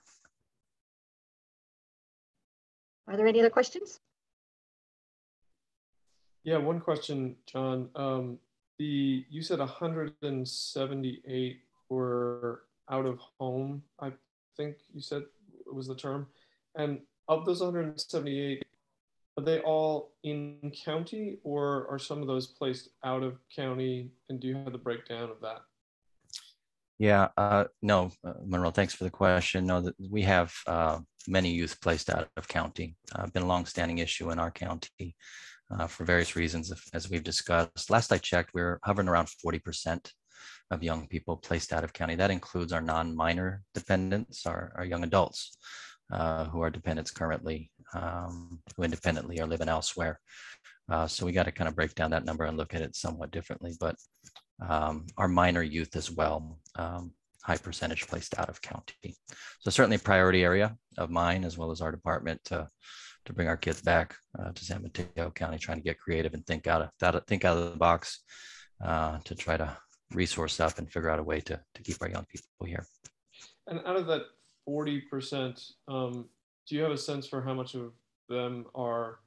Are there any other questions? Yeah, one question, John. You said 178 were out of home, I think you said was the term. And of those 178, are they all in county, or are some of those placed out of county? And do you have the breakdown of that? Yeah, no, Monroe, thanks for the question. No, we have many youth placed out of county. Been a longstanding issue in our county for various reasons, as we've discussed. Last I checked, we were hovering around 40% of young people placed out of county. That includes our non-minor dependents, our young adults who are dependents currently, who independently are living elsewhere. So we got to kind of break down that number and look at it somewhat differently. But our minor youth as well, high percentage placed out of county. So certainly a priority area of mine, as well as our department, to bring our kids back to San Mateo County, trying to get creative and think out of the box to try to resource up and figure out a way to keep our young people here. And out of that 40%, do you have a sense for how much of them are,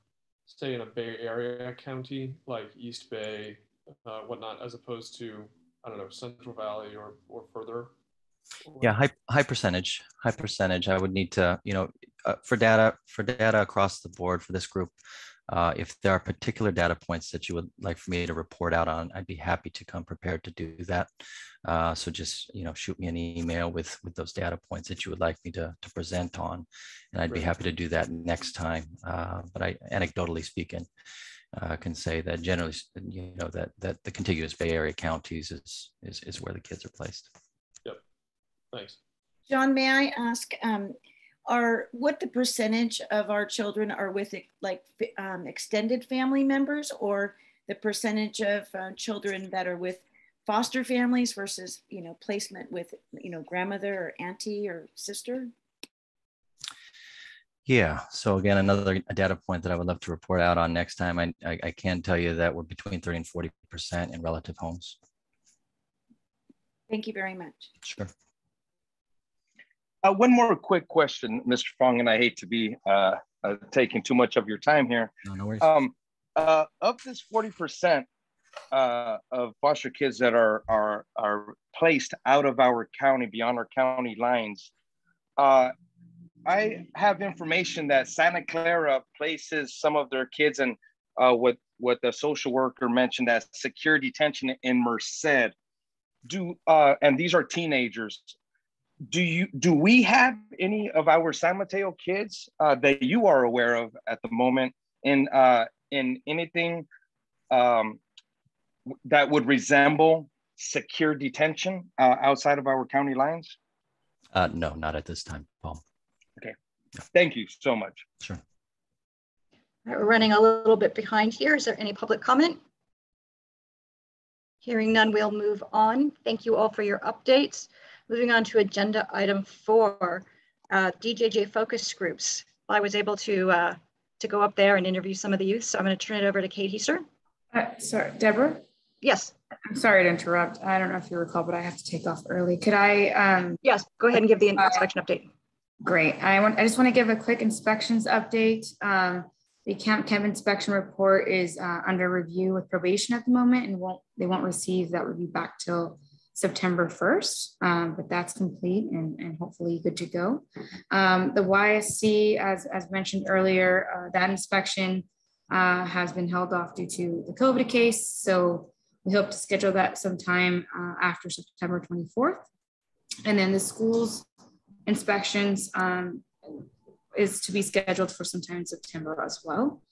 say, in a Bay Area county, like East Bay, whatnot, as opposed to, I don't know, Central Valley or further? Yeah, high percentage. I would need to, you know, for data across the board for this group, if there are particular data points that you would like for me to report out on, I'd be happy to come prepared to do that. So just, you know, shoot me an email with those data points that you would like me to present on, and I'd be happy to do that next time. But I, anecdotally speaking, can say that generally, you know, that the contiguous Bay Area counties is where the kids are placed. Yep. Thanks. John, may I ask, what the percentage of our children are with extended family members, or the percentage of children that are with foster families versus, you know, placement with, you know, grandmother or auntie or sister? Yeah, so again, another data point that I would love to report out on next time. I can tell you that we're between 30 and 40% in relative homes. Thank you very much. Sure. One more quick question, Mr. Fong, and I hate to be taking too much of your time here. No worries. Of this 40% of foster kids that are placed out of our county, beyond our county lines, I have information that Santa Clara places some of their kids in what the social worker mentioned as secure detention in Merced. And these are teenagers. Do we have any of our San Mateo kids that you are aware of at the moment in anything that would resemble secure detention outside of our county lines? No, not at this time, Paul. Okay, thank you so much. Sure. All right, we're running a little bit behind here. Is there any public comment? Hearing none, we'll move on. Thank you all for your updates. Moving on to agenda item 4, DJJ focus groups. I was able to go up there and interview some of the youth, so I'm going to turn it over to Kate Heister. Sorry, Deborah? Yes. I'm sorry to interrupt. I don't know if you recall, but I have to take off early. Could I? Yes, go ahead and give the inspection update. Great. I just want to give a quick inspections update. The Camp Chem inspection report is under review with probation at the moment, and they won't receive that review back till September 1st, but that's complete and hopefully good to go. The YSC, as mentioned earlier, that inspection has been held off due to the COVID case. So we hope to schedule that sometime after September 24th. And then the schools inspections is to be scheduled for sometime in September as well.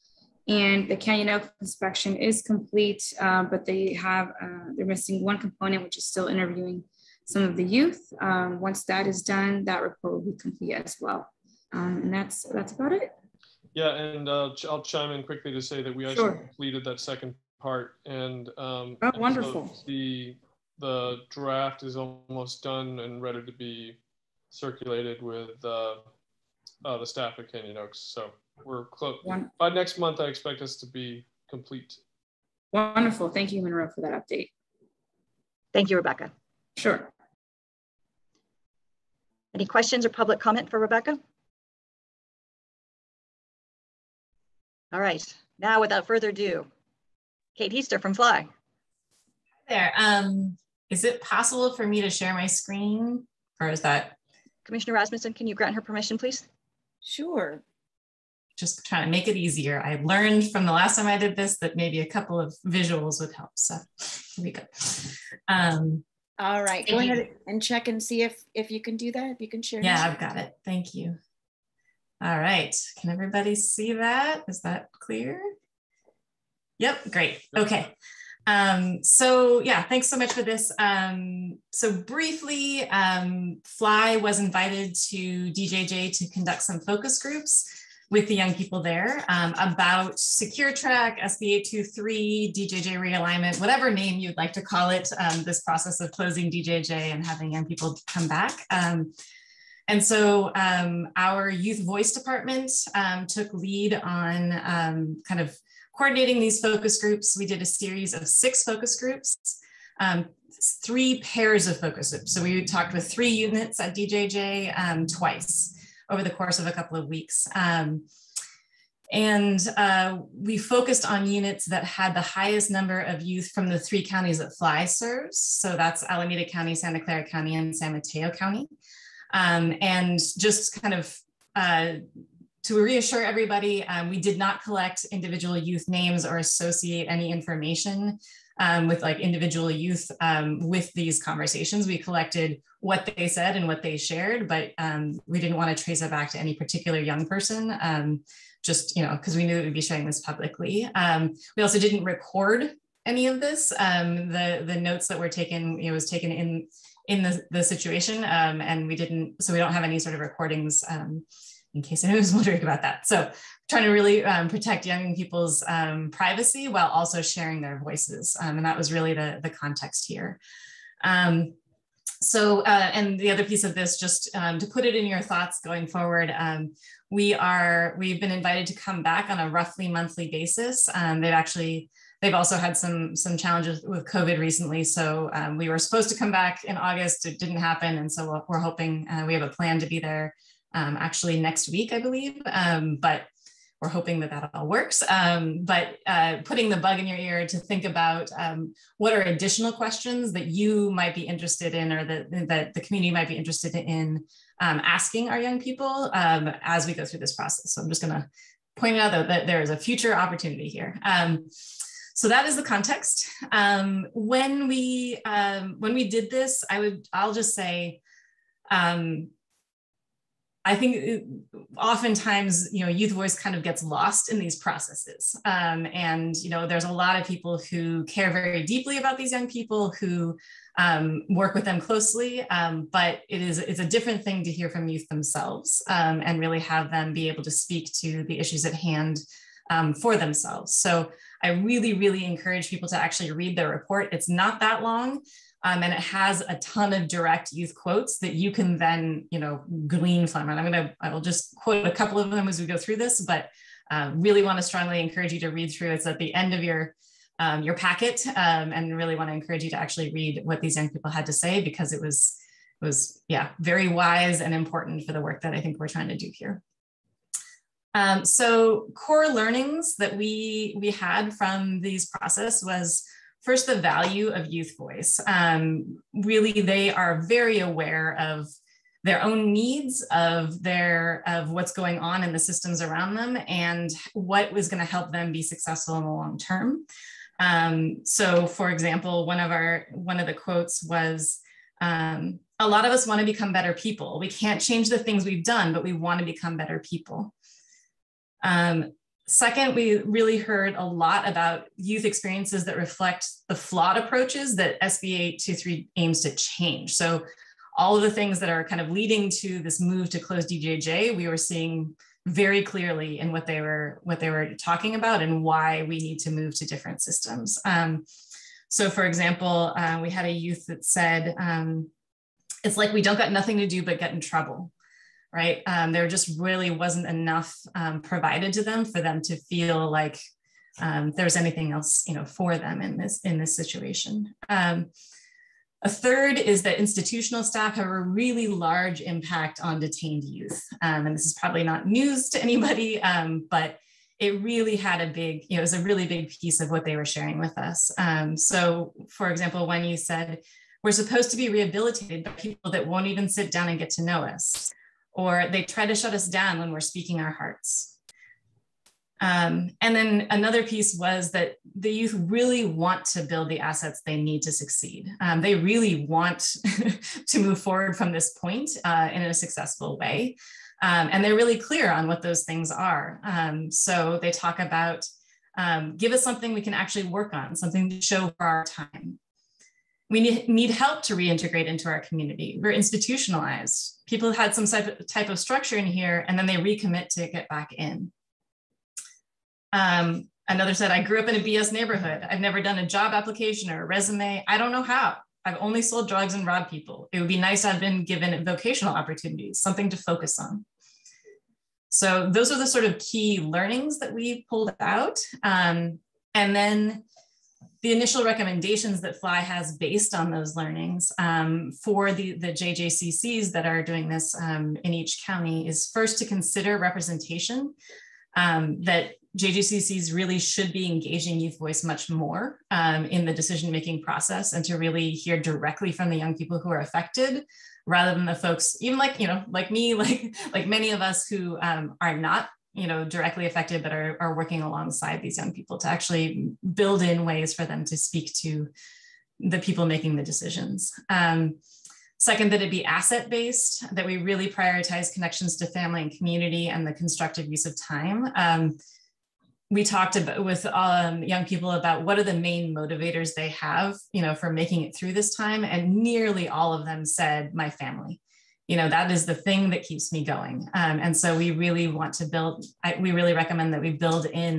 And the Canyon Oak inspection is complete, but they're missing one component, which is still interviewing some of the youth. Once that is done, that report will be complete as well. And that's about it. Yeah, and I'll chime in quickly to say that we actually completed that second part, and wonderful. So the draft is almost done and ready to be circulated with the staff at Canyon Oaks. So we're close. By next month, I expect us to be complete. Wonderful. Thank you, Monroe, for that update. Thank you, Rebecca. Sure. Any questions or public comment for Rebecca? All right. Now, without further ado, Kate Heaster from Fly. There. Is it possible for me to share my screen, or is that? Commissioner Rasmussen, can you grant her permission, please? Sure. Just trying to make it easier. I learned from the last time I did this that maybe a couple of visuals would help. So here we go. All right, go ahead and check and see if you can do that, if you can share. Yeah, I've got it. Thank you. All right, can everybody see that? Is that clear? Yep, great. Okay. So yeah, thanks so much for this. So briefly, Fly was invited to DJJ to conduct some focus groups with the young people there about Secure Track, SB 823, DJJ realignment, whatever name you'd like to call it, this process of closing DJJ and having young people come back. And so our Youth Voice Department took lead on kind of coordinating these focus groups. We did a series of 6 focus groups, 3 pairs of focus groups. So we talked with 3 units at DJJ twice over the course of a couple of weeks. And we focused on units that had the highest number of youth from the 3 counties that Fly serves. So that's Alameda County, Santa Clara County, and San Mateo County. And just kind of to reassure everybody, we did not collect individual youth names or associate any information with like individual youth with these conversations. We collected what they said and what they shared, but we didn't want to trace it back to any particular young person, just, because we knew that we'd be sharing this publicly. We also didn't record any of this. The notes that were taken, was taken in the situation, and we didn't, so we don't have any sort of recordings in case anyone was wondering about that. So trying to really protect young people's privacy while also sharing their voices. And that was really the context here. And the other piece of this, just to put it in your thoughts going forward, we've been invited to come back on a roughly monthly basis. They've also had some challenges with COVID recently. So we were supposed to come back in August, it didn't happen. And so we're hoping, we have a plan to be there actually next week, I believe, but we're hoping that all works. But putting the bug in your ear to think about what are additional questions that you might be interested in, or that the community might be interested in asking our young people as we go through this process. So I'm just gonna point out that there is a future opportunity here. So that is the context. When we did this, I'll just say, I think oftentimes, youth voice kind of gets lost in these processes. And, there's a lot of people who care very deeply about these young people, who work with them closely, but it's a different thing to hear from youth themselves and really have them be able to speak to the issues at hand for themselves. So I really, really encourage people to actually read the report. It's not that long. And it has a ton of direct youth quotes that you can then, glean from. And I will just quote a couple of them as we go through this, but really want to strongly encourage you to read through. It's at the end of your packet, and really want to encourage you to actually read what these young people had to say, because it was was, yeah, very wise and important for the work that I think we're trying to do here. So core learnings that we had from these process was, first, the value of youth voice. Really, they are very aware of their own needs, of what's going on in the systems around them, and what was going to help them be successful in the long term. So, for example, one of the quotes was, "A lot of us want to become better people. We can't change the things we've done, but we want to become better people." Second, we really heard a lot about youth experiences that reflect the flawed approaches that SB 823 aims to change. So all of the things that are kind of leading to this move to close DJJ, we were seeing very clearly in what they were talking about and why we need to move to different systems. So for example, we had a youth that said, it's like we don't got nothing to do but get in trouble. Right? There just really wasn't enough provided to them for them to feel like there was anything else, for them in this situation. A third is that institutional staff have a really large impact on detained youth. And this is probably not news to anybody, but it really had a big, it was a really big piece of what they were sharing with us. So for example, when you said, we're supposed to be rehabilitated by people that won't even sit down and get to know us, or they try to shut us down when we're speaking our hearts. And then another piece was that the youth really want to build the assets they need to succeed. They really want to move forward from this point in a successful way. And they're really clear on what those things are. So they talk about, give us something we can actually work on, something to show for our time. We need help to reintegrate into our community. We're institutionalized. People had some type of structure in here, and then they recommit to get back in. Another said, I grew up in a BS neighborhood. I've never done a job application or a resume. I don't know how. I've only sold drugs and robbed people. It would be nice to have been given vocational opportunities, something to focus on. So those are the sort of key learnings that we pulled out. And then the initial recommendations that FLY has based on those learnings for the JJCCs that are doing this in each county is, first, to consider representation, that JJCCs really should be engaging youth voice much more in the decision-making process, and to really hear directly from the young people who are affected, rather than the folks, even like me, like many of us who are not directly affected, but are working alongside these young people to actually build in ways for them to speak to the people making the decisions. Second, that it be asset-based, that we really prioritize connections to family and community and the constructive use of time. We talked about with young people about what are the main motivators they have, for making it through this time. And nearly all of them said, my family. That is the thing that keeps me going. And so we really want to we really recommend that we build in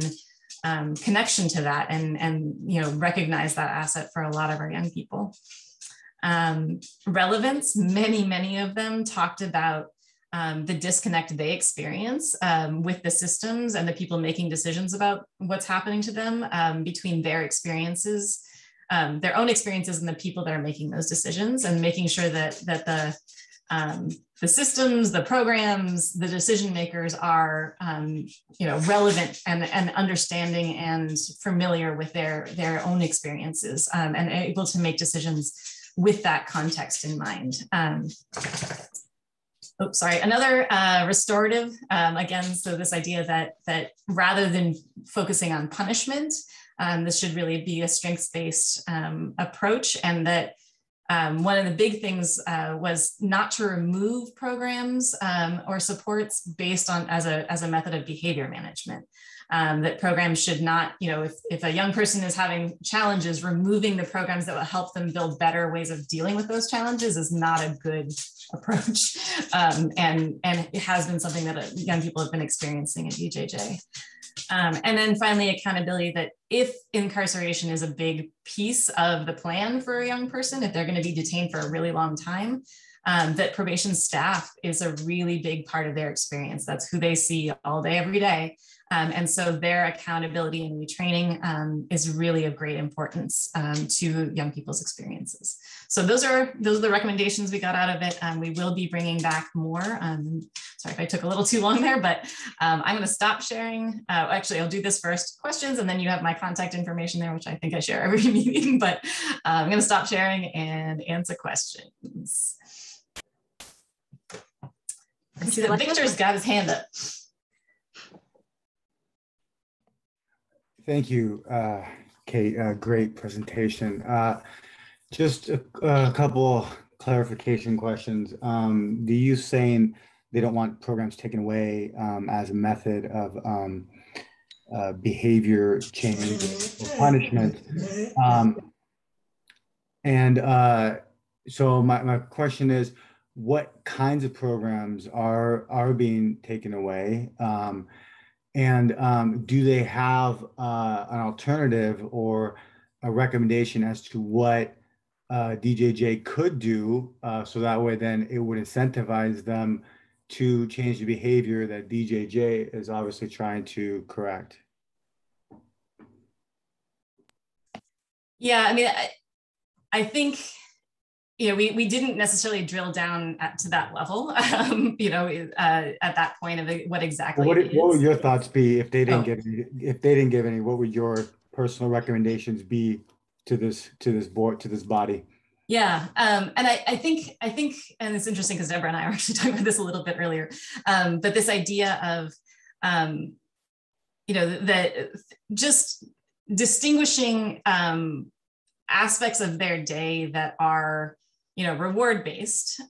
connection to that and recognize that asset for a lot of our young people. Relevance, many of them talked about the disconnect they experience with the systems and the people making decisions about what's happening to them between their experiences, their own experiences, and the people that are making those decisions, and making sure that the systems, the programs, the decision makers are relevant and understanding and familiar with their own experiences and able to make decisions with that context in mind. Another restorative, again, so this idea that rather than focusing on punishment, this should really be a strengths-based approach, and that one of the big things was not to remove programs or supports based on as a method of behavior management. That programs should not, if a young person is having challenges, removing the programs that will help them build better ways of dealing with those challenges is not a good approach. And it has been something that young people have been experiencing at DJJ. And then finally, accountability, that if incarceration is a big piece of the plan for a young person, if they're going to be detained for a really long time, that probation staff is a really big part of their experience. That's who they see all day, every day. And so their accountability and retraining is really of great importance to young people's experiences. So those are the recommendations we got out of it. We will be bringing back more. Sorry if I took a little too long there, but I'm going to stop sharing. Actually, I'll do this first, questions, and then you have my contact information there, which I think I share every meeting, but I'm going to stop sharing and answer questions. I see that Victor's got his hand up. Thank you, Kate. Great presentation. Just a couple clarification questions. The youth saying they don't want programs taken away as a method of behavior change or punishment. So my question is, what kinds of programs are being taken away? Do they have an alternative or a recommendation as to what DJJ could do, so that way then it would incentivize them to change the behavior that DJJ is obviously trying to correct? Yeah, I mean, I think, you know, we didn't necessarily drill down to that level, you know, at that point of what exactly. What would your thoughts be if they didn't give any, what would your personal recommendations be to this board, to this body? Yeah, and I think, and it's interesting because Deborah and I were actually talking about this a little bit earlier, but this idea of, you know, that just distinguishing aspects of their day that are, you know, reward-based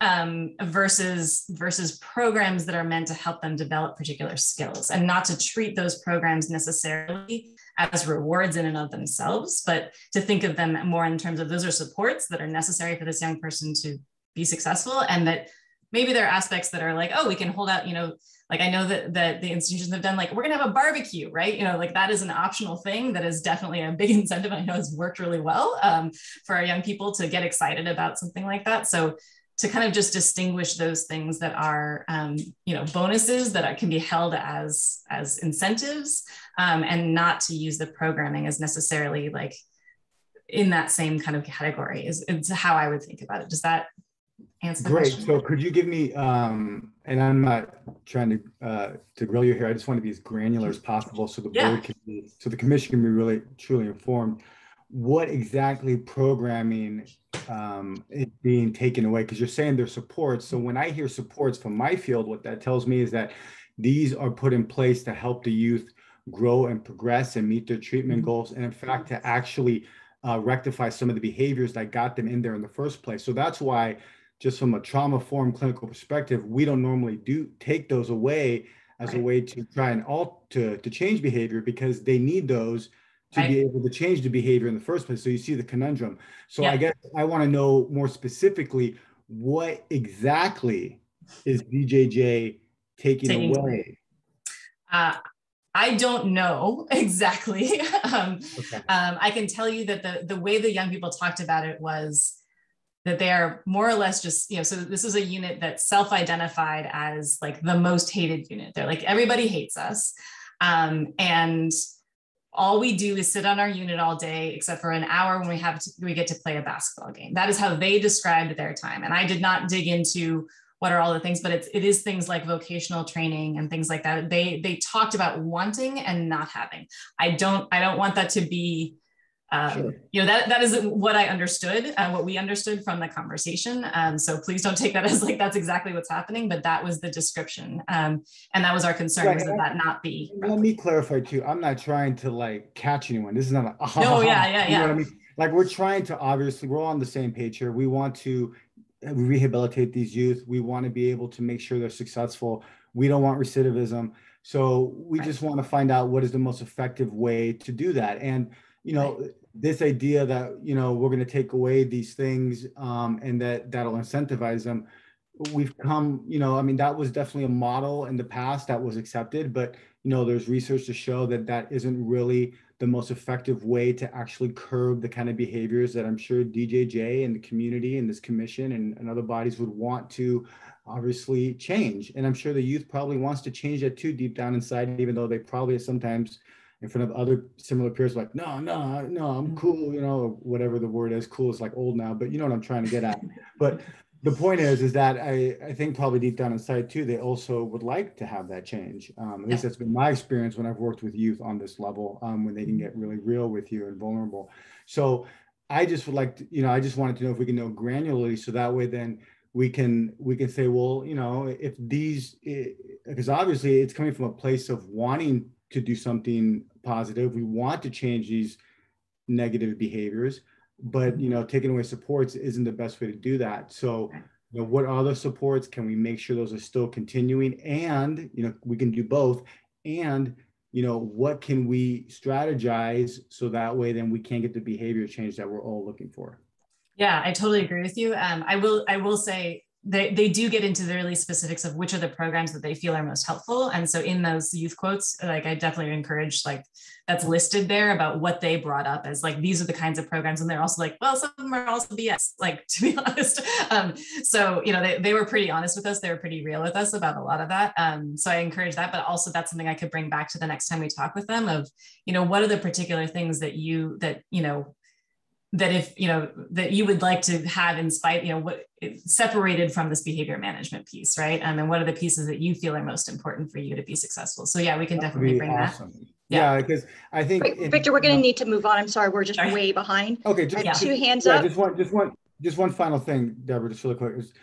versus programs that are meant to help them develop particular skills, and not to treat those programs necessarily as rewards in and of themselves, but to think of them more in terms of those are supports that are necessary for this young person to be successful, and that maybe there are aspects that are like, oh, we can hold out, you know, like I know that the institutions have done, like, we're gonna have a barbecue, right? You know, like that is an optional thing that is definitely a big incentive. I know has worked really well for our young people to get excited about something like that. So to kind of just distinguish those things that are, you know, bonuses that can be held as incentives, and not to use the programming as necessarily like in that same kind of category is how I would think about it. Does that answer the question? So could you give me, and I'm not trying to grill you here, I just want to be as granular as possible so the board can be, so the commission can be really truly informed. What exactly programming is being taken away? Because you're saying there's supports. So when I hear supports from my field, what that tells me is that these are put in place to help the youth grow and progress and meet their treatment goals, and in fact to actually rectify some of the behaviors that got them in there in the first place. So that's why, just from a trauma-informed clinical perspective, we don't normally take those away as a way to try and to change behavior, because they need those to be able to change the behavior in the first place. So you see the conundrum. So I guess I want to know more specifically, what exactly is DJJ taking away? I don't know exactly. I can tell you that the way the young people talked about it was that they are more or less just, you know, so this is a unit that's self-identified as like the most hated unit. They're like, everybody hates us. And all we do is sit on our unit all day, except for an hour when we get to play a basketball game. That is how they described their time. And I did not dig into what are all the things, but it is things like vocational training and things like that. They talked about wanting and not having. I don't want that to be, you know, that is what I understood, what we understood from the conversation. So please don't take that as like, that's exactly what's happening, but that was the description. And that was our concern, was that not be. Let me clarify too. I'm not trying to like catch anyone. This is not a, no, you know what I mean? Like, we're trying to, obviously we're all on the same page here. We want to rehabilitate these youth. We want to be able to make sure they're successful. We don't want recidivism. So we just want to find out what is the most effective way to do that. And, you know, this idea that, you know, we're going to take away these things and that'll incentivize them. We've come, you know, I mean, that was definitely a model in the past that was accepted, but, you know, there's research to show that that isn't really the most effective way to actually curb the kind of behaviors that I'm sure DJJ and the community and this commission and other bodies would want to obviously change. And I'm sure the youth probably wants to change that too deep down inside, even though they probably sometimes in front of other similar peers like, no, I'm cool, you know, or whatever the word is. Cool is like old now, but you know what I'm trying to get at. But the point is that I think probably deep down inside too, they also would like to have that change. At least that's been my experience when I've worked with youth on this level, when they can get really real with you and vulnerable. So I just would like to, you know, I just wanted to know if we can know granularly, so that way then we can say, well, you know, if these, because obviously it's coming from a place of wanting to do something positive. We want to change these negative behaviors, but, you know, taking away supports isn't the best way to do that. So, you know, what are the supports? Can we make sure those are still continuing? And, you know, we can do both. And, you know, what can we strategize so that way then we can get the behavior change that we're all looking for? Yeah, I totally agree with you. I will say they do get into the really specifics of which are the programs that they feel are most helpful. And so in those youth quotes, like I definitely encourage, like that's listed there about what they brought up as like, these are the kinds of programs. And they're also like, well, some of them are also BS, like, to be honest. So, you know, they were pretty honest with us. They were pretty real with us about a lot of that. So I encourage that, but also that's something I could bring back to the next time we talk with them of, you know, what are the particular things that if, you know, that you would like to have in spite, you know, what separated from this behavior management piece, right? And what are the pieces that you feel are most important for you to be successful? So yeah, we can definitely bring awesome. that. Yeah, because I think Victor, we're going to need to move on. I'm sorry, we're just way behind. Okay, just two hands up. Just one final thing, Deborah, just really quick. Is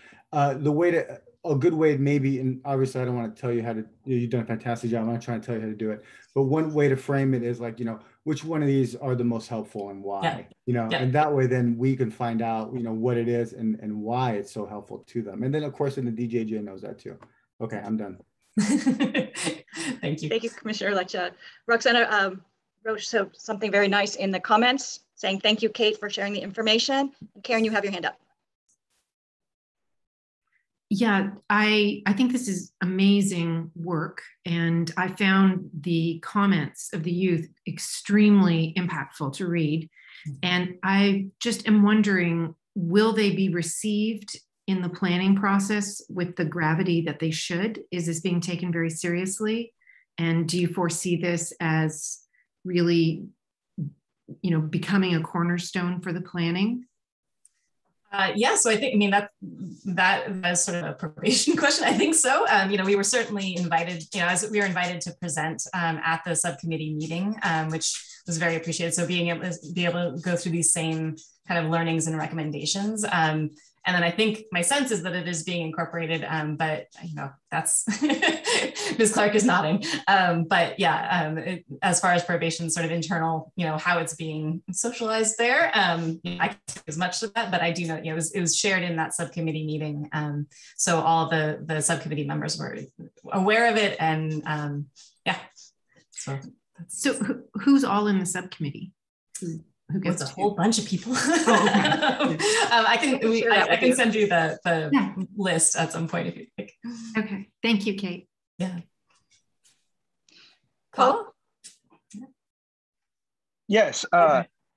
a good way maybe, and obviously I don't want to tell you how to, you've done a fantastic job. I'm not trying to tell you how to do it, but one way to frame it is like, you know, which one of these are the most helpful and why, you know, and that way then we can find out, you know, what it is and why it's so helpful to them. And then of course, in the DJJ knows that too. Okay, I'm done. Thank you. Thank you, Commissioner Leccia. Roxana wrote something very nice in the comments saying, thank you, Kate, for sharing the information. And Karen, you have your hand up. Yeah, I think this is amazing work. And I found the comments of the youth extremely impactful to read. And I just am wondering, will they be received in the planning process with the gravity that they should? Is this being taken very seriously? And do you foresee this as really, you know, becoming a cornerstone for the planning? Yeah, so I think, I mean, that is sort of a probation question. I think so. You know, we were certainly invited, you know, as we were invited to present at the subcommittee meeting, which was very appreciated. So being able to go through these same kind of learnings and recommendations. And then I think my sense is that it is being incorporated, but you know, that's Ms. Clark is nodding. But yeah, as far as probation sort of internal, you know, how it's being socialized there, you know, I can't speak as much to that, but I do know, you know, it was shared in that subcommittee meeting. So all the subcommittee members were aware of it, and yeah. So who's all in the subcommittee? Who gets a whole bunch of people. Oh, okay. I can send you the list at some point if you like. Okay, thank you, Kate. Yeah. Paul? Yes,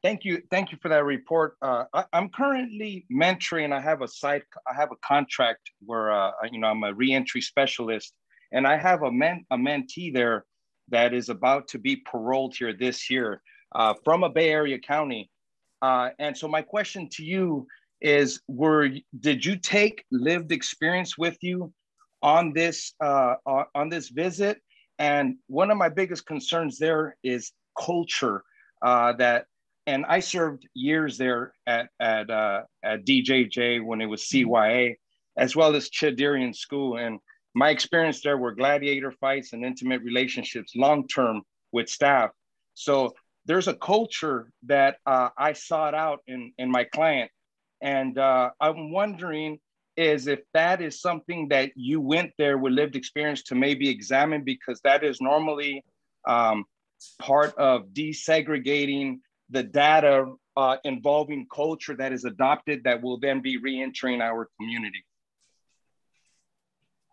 thank you for that report. I'm currently mentoring. I have a contract where you know, I'm a reentry specialist, and I have a mentee there that is about to be paroled here this year. From a Bay Area county. And so my question to you is, did you take lived experience with you on this visit? And one of my biggest concerns there is culture, and I served years there at DJJ when it was CYA, as well as Chaderian School. And my experience there were gladiator fights and intimate relationships long-term with staff. So there's a culture that I sought out in my client. And I'm wondering if that is something that you went there with lived experience to maybe examine, because that is normally part of desegregating the data involving culture that is adopted that will then be re-entering our community.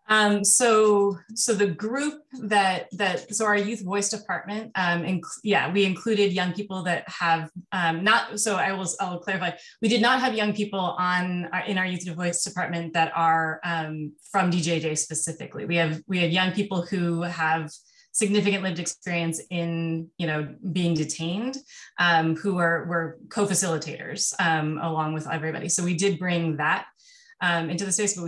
So the group so our youth voice department, we included young people that have I'll clarify, we did not have young people in our youth voice department that are from DJJ specifically. We have young people who have significant lived experience in, being detained, who were co-facilitators along with everybody. So we did bring that into the space, but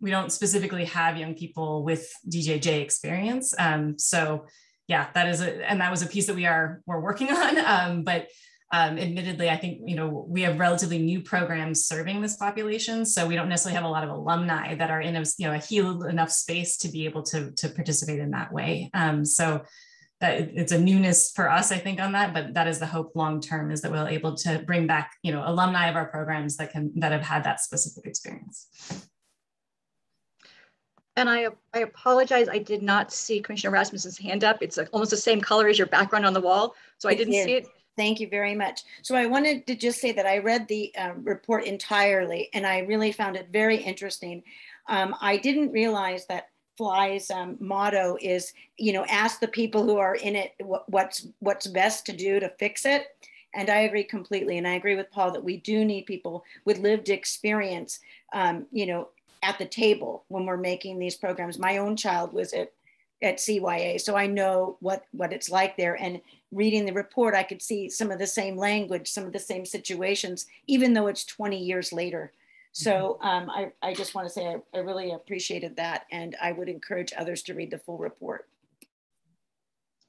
we don't specifically have young people with DJJ experience. So yeah, that was a piece that we're working on. But admittedly, I think, we have relatively new programs serving this population. So we don't necessarily have a lot of alumni that are in a healed enough space to be able to participate in that way. So that it's a newness for us, I think, on that, but that is the hope long-term, is that we'll able to bring back, alumni of our programs that have had that specific experience. And I apologize, I did not see Commissioner Rasmussen's hand up. It's almost the same color as your background on the wall, so I didn't see it. Thank you very much. So I wanted to just say that I read the report entirely, and I really found it very interesting. I didn't realize that FLY's motto is, ask the people who are in it what's best to do to fix it. And I agree completely. And I agree with Paul that we do need people with lived experience, at the table when we're making these programs. My own child was at CYA, so I know what it's like there. And reading the report, I could see some of the same language, some of the same situations, even though it's 20 years later. So I just want to say I really appreciated that, and I would encourage others to read the full report.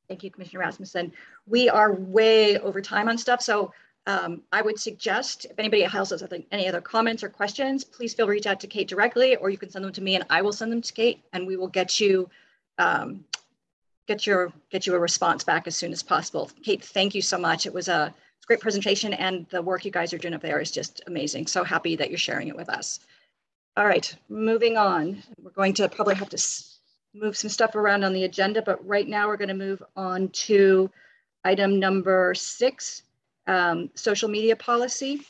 Thank you, Commissioner Rasmussen. We are way over time on stuff, so I would suggest if anybody else has any other comments or questions, please feel free to reach out to Kate directly, or you can send them to me and I will send them to Kate, and we will get you a response back as soon as possible. Kate, thank you so much. It was a great presentation, and the work you guys are doing up there is just amazing. So happy that you're sharing it with us. All right, moving on. We're going to probably have to move some stuff around on the agenda, but right now we're going to move on to item number 6. Social media policy.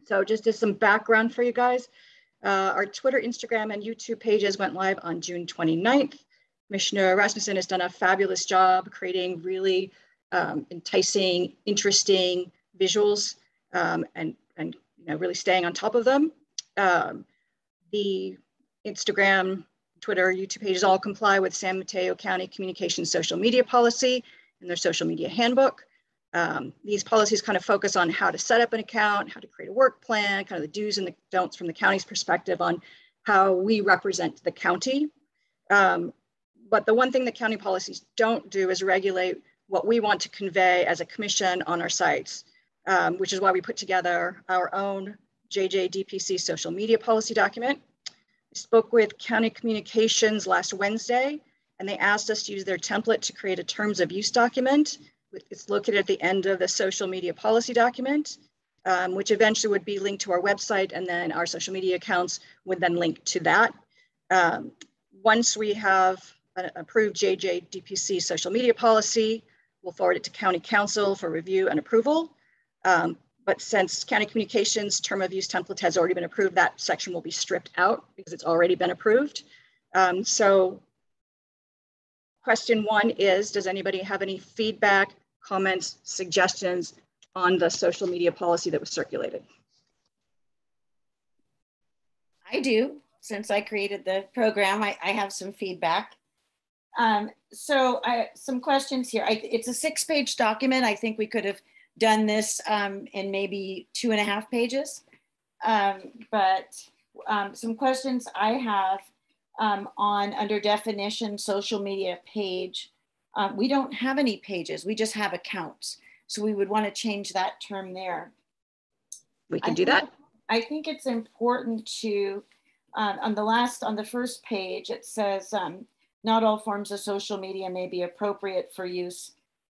So just as some background for you guys, our Twitter, Instagram, and YouTube pages went live on June 29th. Commissioner Rasmussen has done a fabulous job creating really enticing, interesting visuals and really staying on top of them. The Instagram, Twitter, YouTube pages all comply with San Mateo County Communications social media policy and their social media handbook. These policies kind of focus on how to set up an account, how to create a work plan, kind of the do's and the don'ts from the county's perspective on how we represent the county. But the one thing that county policies don't do is regulate what we want to convey as a commission on our sites, which is why we put together our own JJDPC social media policy document. I spoke with County Communications last Wednesday, and they asked us to use their template to create a terms of use document. It's located at the end of the social media policy document, which eventually would be linked to our website, and then our social media accounts would then link to that. Once we have an approved JJDPC social media policy, we'll forward it to County Council for review and approval. But since County Communications term of use template has already been approved, that section will be stripped out because it's already been approved. So question 1 is, does anybody have any feedback, comments, suggestions on the social media policy that was circulated? I do, since I created the program, I have some feedback. So some questions here. It's a 6-page document. I think we could have done this in maybe 2.5 pages. But some questions I have on under definition social media page. We don't have any pages, we just have accounts. So we would want to change that term there. We can do that. I think it's important to, on the first page, it says, not all forms of social media may be appropriate for use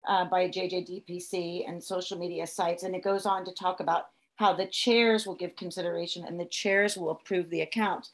by JJDPC and social media sites. And it goes on to talk about how the chairs will give consideration and the chairs will approve the account,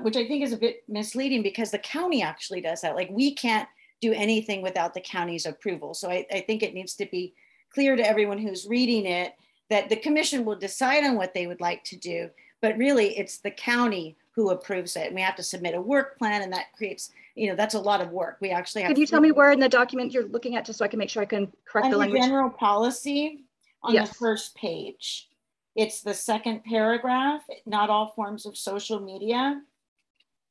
which I think is a bit misleading because the county actually does that. Like, we can't do anything without the county's approval. So I think it needs to be clear to everyone who's reading it that the commission will decide on what they would like to do, but really it's the county who approves it. And we have to submit a work plan, and that creates, you know, that's a lot of work. We actually have. Could you tell me where in the document you're looking at, just so I can make sure I can correct the language? General policy on the first page. It's the second paragraph, not all forms of social media.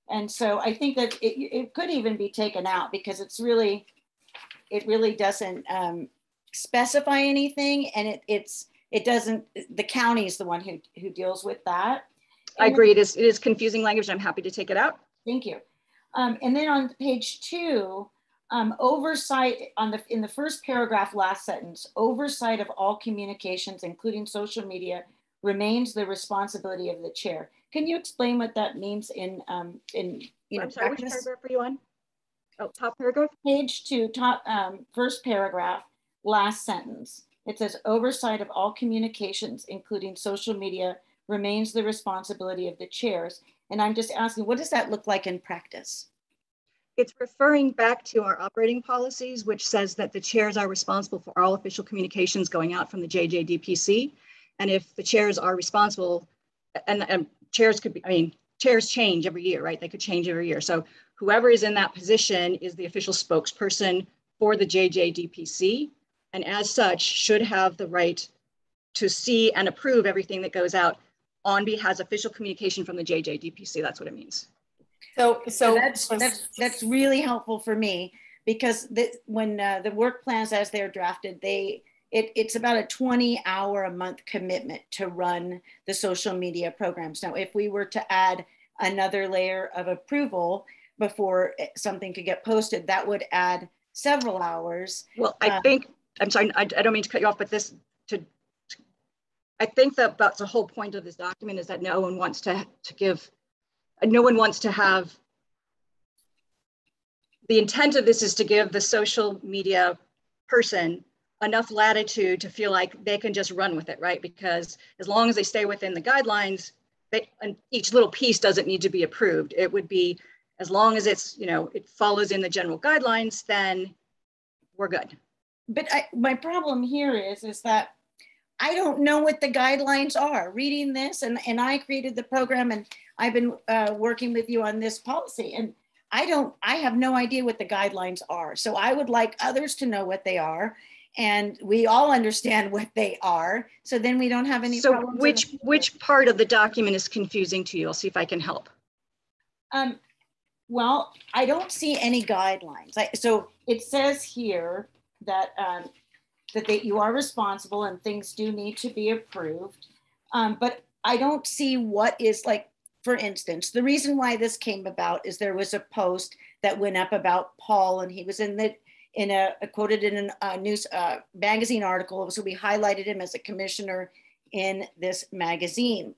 And so I think that it could even be taken out, because it really doesn't specify anything, and it doesn't, the county is the one who deals with that. And I agree, it is confusing language. I'm happy to take it out. Thank you. And then on page 2, oversight in the first paragraph, last sentence, oversight of all communications, including social media, remains the responsibility of the chair. Can you explain what that means in I'm sorry, which paragraph are you on? Oh, top paragraph? Page 2, top first paragraph, last sentence. It says oversight of all communications, including social media, remains the responsibility of the chairs. And I'm just asking, what does that look like in practice? It's referring back to our operating policies, which says that the chairs are responsible for all official communications going out from the JJDPC. And if the chairs are responsible, and chairs could be, I mean, chairs change every year, right? They could change every year. So whoever is in that position is the official spokesperson for the JJDPC, and as such should have the right to see and approve everything that goes out on behalf of official communication from the JJDPC. That's what it means. So that's really helpful for me, because when the work plans as they're drafted, it's about a 20-hour a month commitment to run the social media programs. Now, if we were to add another layer of approval before something could get posted, that would add several hours. Well, I think, I'm sorry, I don't mean to cut you off, but I think that that's the whole point of this document, is that no one wants to have, the intent of this is to give the social media person enough latitude to feel like they can just run with it, right? Because as long as they stay within the guidelines, and each little piece doesn't need to be approved. It would be, as long as it's, you know, it follows in the general guidelines, then we're good. But my problem here is that I don't know what the guidelines are. Reading this, and I created the program, and I've been working with you on this policy, and I have no idea what the guidelines are. So I would like others to know what they are, and we all understand what they are. So then we don't have any problems. So which part of the document is confusing to you? I'll see if I can help. Well, I don't see any guidelines. So it says here that that you are responsible and things do need to be approved. But I don't see what is, like, for instance, the reason why this came about is there was a post that went up about Paul, and he was quoted in a news magazine article. So we highlighted him as a commissioner in this magazine.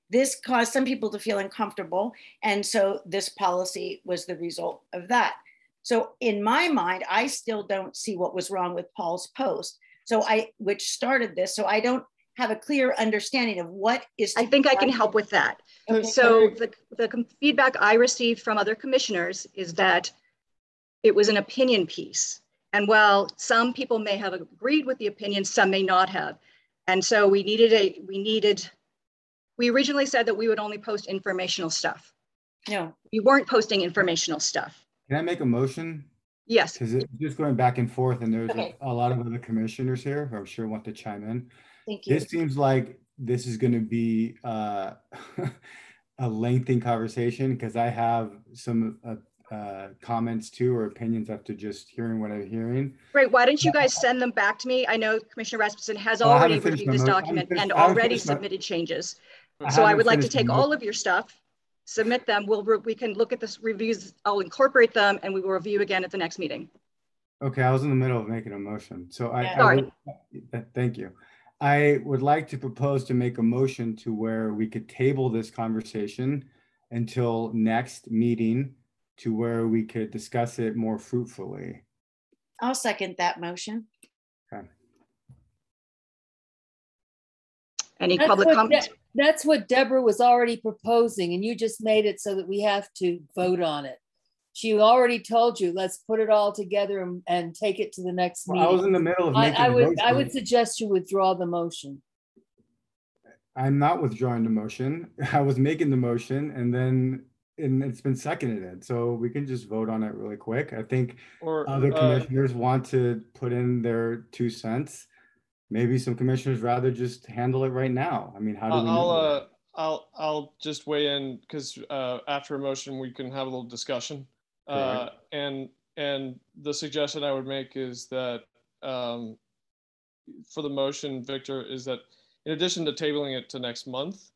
This caused some people to feel uncomfortable. And so this policy was the result of that. So in my mind, I still don't see what was wrong with Paul's post. So which started this. So I don't have a clear understanding of what is. I think I can help with that. Okay. So the feedback I received from other commissioners is that it was an opinion piece. And while some people may have agreed with the opinion, some may not have. And so we originally said that we would only post informational stuff. No, we weren't posting informational stuff. Can I make a motion? Yes. Because it's just going back and forth, and there's a lot of other commissioners here who I'm sure want to chime in. Thank you. This seems like this is going to be a lengthy conversation, because I have some comments too, or opinions after just hearing what I'm hearing. Great. Why don't you guys send them back to me? I know Commissioner Rasmussen has already reviewed this document and already submitted changes. So I would like to take all of your stuff, submit them. We can look at this reviews. I'll incorporate them, and we will review again at the next meeting. Okay, I was in the middle of making a motion, so thank you. I would like to propose to make a motion to where we could table this conversation until next meeting, to where we could discuss it more fruitfully. I'll second that motion. Okay. Any public comments? That's what Deborah was already proposing, and you just made it so that we have to vote on it. She already told you, let's put it all together and take it to the next meeting. I was in the middle of making a motion. I would suggest you withdraw the motion. I'm not withdrawing the motion. I was making the motion and it's been seconded. So we can just vote on it really quick. I think other commissioners want to put in their 2 cents. Maybe some commissioners rather just handle it right now. I mean, how do we know that? I'll just weigh in because after a motion, we can have a little discussion. And the suggestion I would make is that for the motion, Victor, is that in addition to tabling it to next month,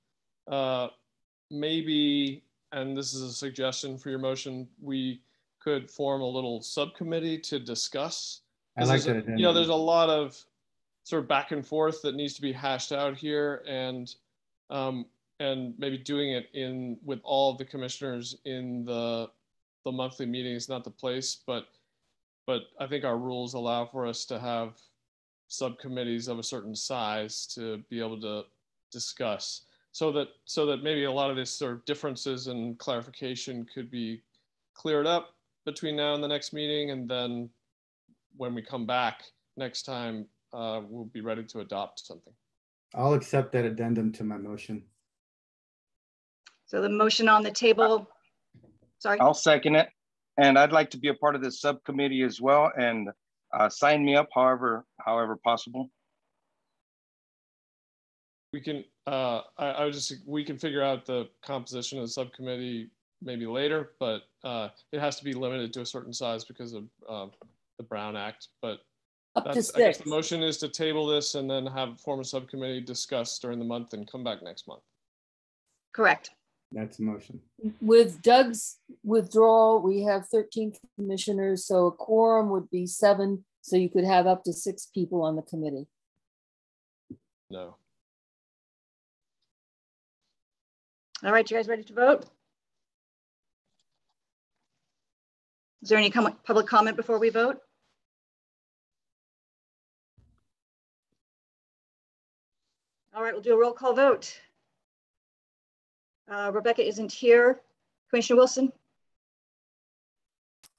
maybe, and this is a suggestion for your motion, we could form a little subcommittee to discuss. I like that. You know, there's a lot of sort of back and forth that needs to be hashed out here, and maybe doing it with all of the commissioners in the monthly meeting is not the place, but I think our rules allow for us to have subcommittees of a certain size to be able to discuss, so that maybe a lot of this sort of differences and clarification could be cleared up between now and the next meeting, and then when we come back next time, we'll be ready to adopt something. I'll accept that addendum to my motion. So the motion on the table, sorry. I'll second it. And I'd like to be a part of this subcommittee as well, and sign me up however possible. We can, we can figure out the composition of the subcommittee maybe later, but it has to be limited to a certain size because of the Brown Act. But I guess the motion is to table this and then form a subcommittee, discuss during the month, and come back next month. Correct. That's the motion. With Doug's withdrawal, we have 13 commissioners, so a quorum would be 7, so you could have up to 6 people on the committee. No. All right, you guys ready to vote? Is there any public comment before we vote? All right, we'll do a roll call vote. Rebecca isn't here. Commissioner Wilson?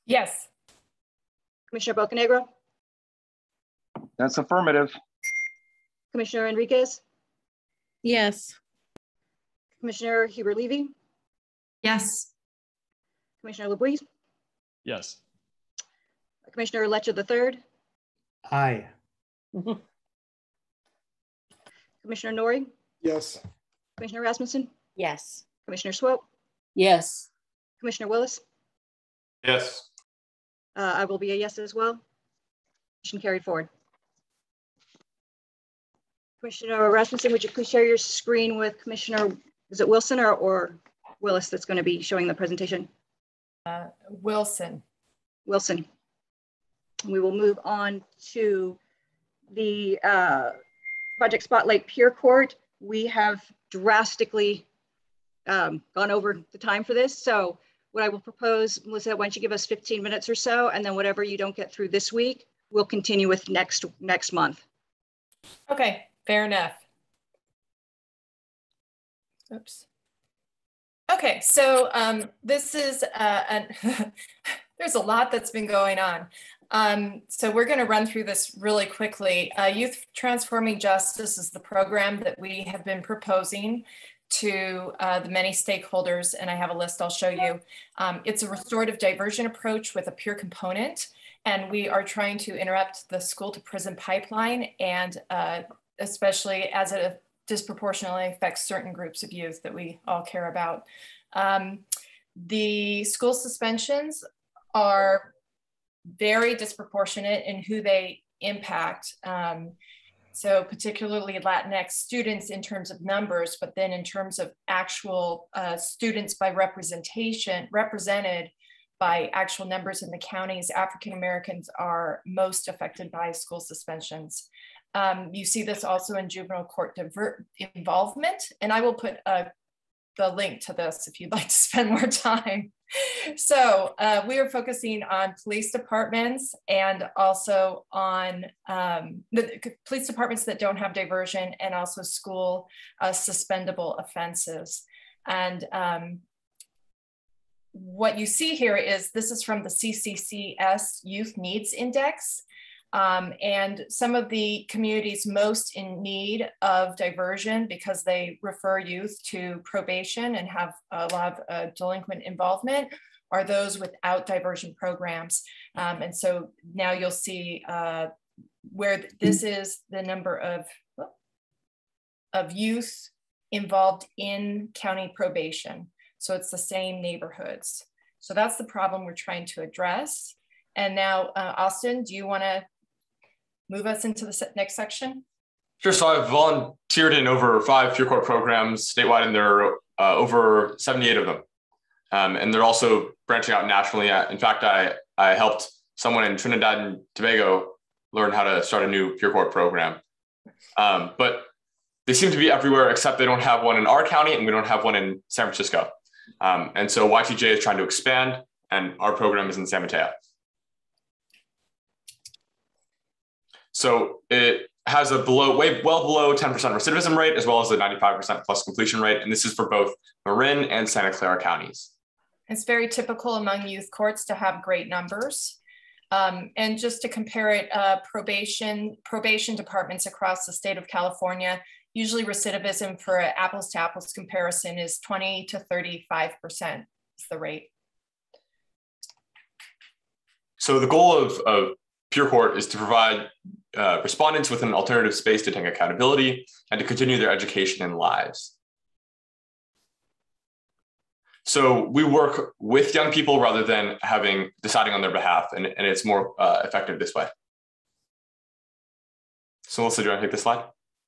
Yes. Commissioner Bocanegra? That's affirmative. Commissioner Enriquez? Yes. Commissioner Huber-Levy? Yes. Commissioner LeBuise? Yes. Commissioner Lecce III? Aye. Commissioner Norrie? Yes. Commissioner Rasmussen? Yes. Commissioner Swope? Yes. Commissioner Willis? Yes. I will be a yes as well. Motion carried forward. Commissioner Rasmussen, would you please share your screen with Commissioner, is it Wilson or Willis that's going to be showing the presentation? Wilson. Wilson. We will move on to the Project Spotlight Peer Court. We have drastically gone over the time for this. So what I will propose, Melissa, why don't you give us 15 minutes or so, and then whatever you don't get through this week, we'll continue with next month. Okay, fair enough. Oops. Okay, so this is, there's a lot that's been going on. So we're going to run through this really quickly. Youth Transforming Justice is the program that we have been proposing to the many stakeholders, and I have a list I'll show you. It's a restorative diversion approach with a peer component, and we are trying to interrupt the school to prison pipeline, and especially as it disproportionately affects certain groups of youth that we all care about. The school suspensions are very disproportionate in who they impact. So particularly Latinx students in terms of numbers, but then in terms of actual students by represented by actual numbers in the counties, African Americans are most affected by school suspensions. You see this also in juvenile court involvement, and I will put the link to this if you'd like to spend more time. So we are focusing on police departments and also on the police departments that don't have diversion, and also school suspendable offenses. And what you see here is this is from the CCCS Youth Needs Index. And some of the communities most in need of diversion, because they refer youth to probation and have a lot of delinquent involvement, are those without diversion programs. And so now you'll see where this is the number of youth involved in county probation. So it's the same neighborhoods. So that's the problem we're trying to address. And now, Austin, do you want to move us into the next section? Sure. So I've volunteered in over 5 Pure Court programs statewide, and there are over 78 of them. And they're also branching out nationally. In fact, I helped someone in Trinidad and Tobago learn how to start a new Pure Court program. But they seem to be everywhere, except they don't have one in our county and we don't have one in San Francisco. And so YTJ is trying to expand, and our program is in San Mateo. So it has a well below 10% recidivism rate, as well as a 95% plus completion rate. And this is for both Marin and Santa Clara counties. It's very typical among youth courts to have great numbers. And just to compare it, probation departments across the state of California, usually recidivism for an apples to apples comparison is 20 to 35% is the rate. So the goal of Pure Court is to provide respondents with an alternative space to take accountability and to continue their education and lives. So we work with young people rather than deciding on their behalf, and it's more effective this way. So Melissa, do you want to take this slide?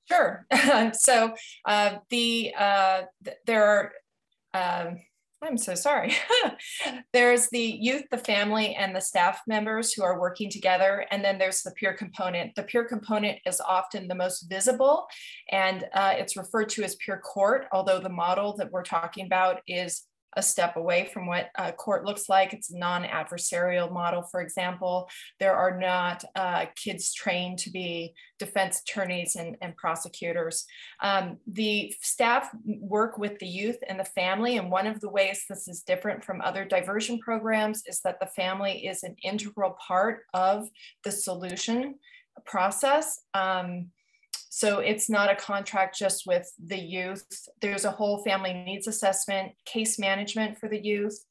Sure. So there are, I'm so sorry. There's the youth, the family, and the staff members who are working together. And then there's the peer component. The peer component is often the most visible, and it's referred to as peer court, although the model that we're talking about is a step away from what court looks like. It's a non-adversarial model, for example. There are not kids trained to be defense attorneys and prosecutors. The staff work with the youth and the family, and one of the ways this is different from other diversion programs is that the family is an integral part of the solution process. So it's not a contract just with the youth. There's a whole family needs assessment, case management for the youth.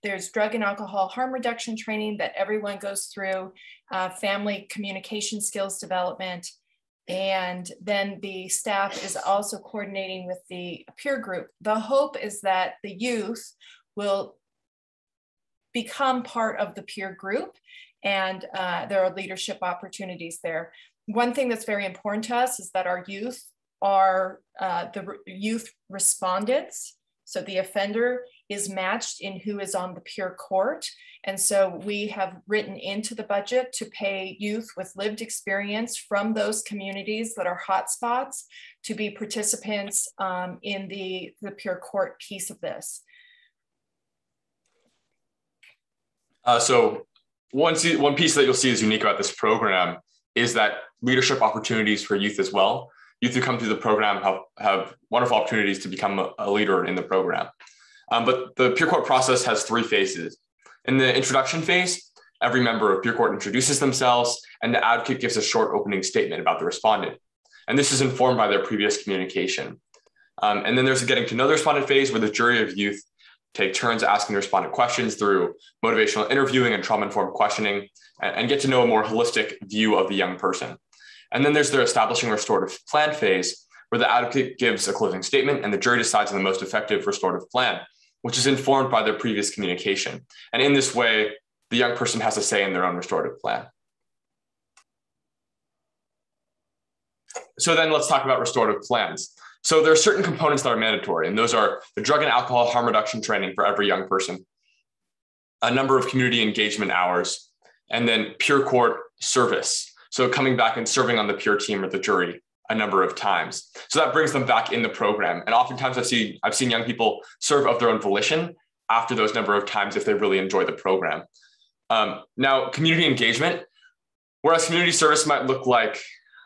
There's drug and alcohol harm reduction training that everyone goes through, family communication skills development. And then the staff is also coordinating with the peer group. The hope is that the youth will become part of the peer group, and there are leadership opportunities there. One thing that's very important to us is that our youth are the youth respondents. So the offender is matched in who is on the peer court. And so we have written into the budget to pay youth with lived experience from those communities that are hotspots to be participants in the peer court piece of this. So one piece that you'll see is unique about this program is that leadership opportunities for youth as well. Youth who come through the program have wonderful opportunities to become a leader in the program. But the Pure Court process has 3 phases. In the introduction phase, every member of Pure Court introduces themselves, and the advocate gives a short opening statement about the respondent. And this is informed by their previous communication. And then there's a getting to know the respondent phase, where the jury of youth take turns asking the respondent questions through motivational interviewing and trauma-informed questioning, and get to know a more holistic view of the young person. And then there's the establishing restorative plan phase, where the advocate gives a closing statement and the jury decides on the most effective restorative plan, which is informed by their previous communication. And in this way, the young person has a say in their own restorative plan. So then let's talk about restorative plans. So there are certain components that are mandatory, and those are the drug and alcohol harm reduction training for every young person, a number of community engagement hours, and then Pure Court service. So coming back and serving on the peer team or the jury a number of times. So that brings them back in the program. And oftentimes I've seen young people serve of their own volition after those number of times if they really enjoy the program. Now, community engagement, whereas community service might look like,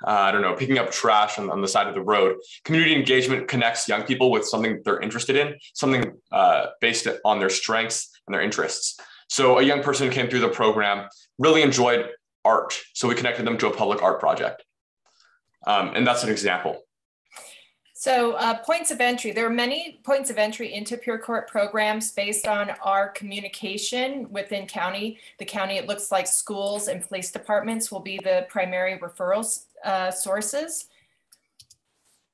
I don't know, picking up trash on the side of the road, community engagement connects young people with something they're interested in, something based on their strengths and their interests. So a young person who came through the program really enjoyed art. So we connected them to a public art project. And that's an example. So points of entry, there are many points of entry into peer court programs based on our communication within county. The county, it looks like schools and police departments will be the primary referrals sources.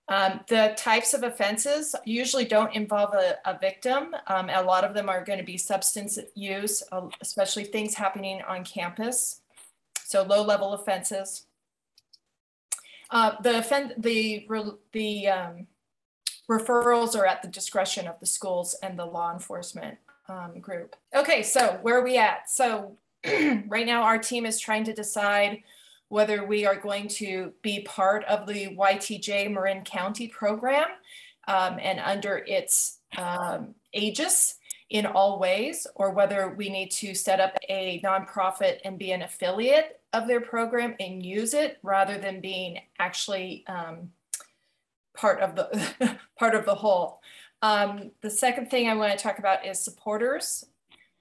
The types of offenses usually don't involve a victim. A lot of them are going to be substance use, especially things happening on campus. So low-level offenses. The referrals are at the discretion of the schools and the law enforcement group. Okay, so where are we at? So right now our team is trying to decide whether we are going to be part of the YTJ Marin County program and under its aegis in all ways, or whether we need to set up a nonprofit and be an affiliate of their program and use it rather than being actually part of the whole. The second thing I want to talk about is supporters.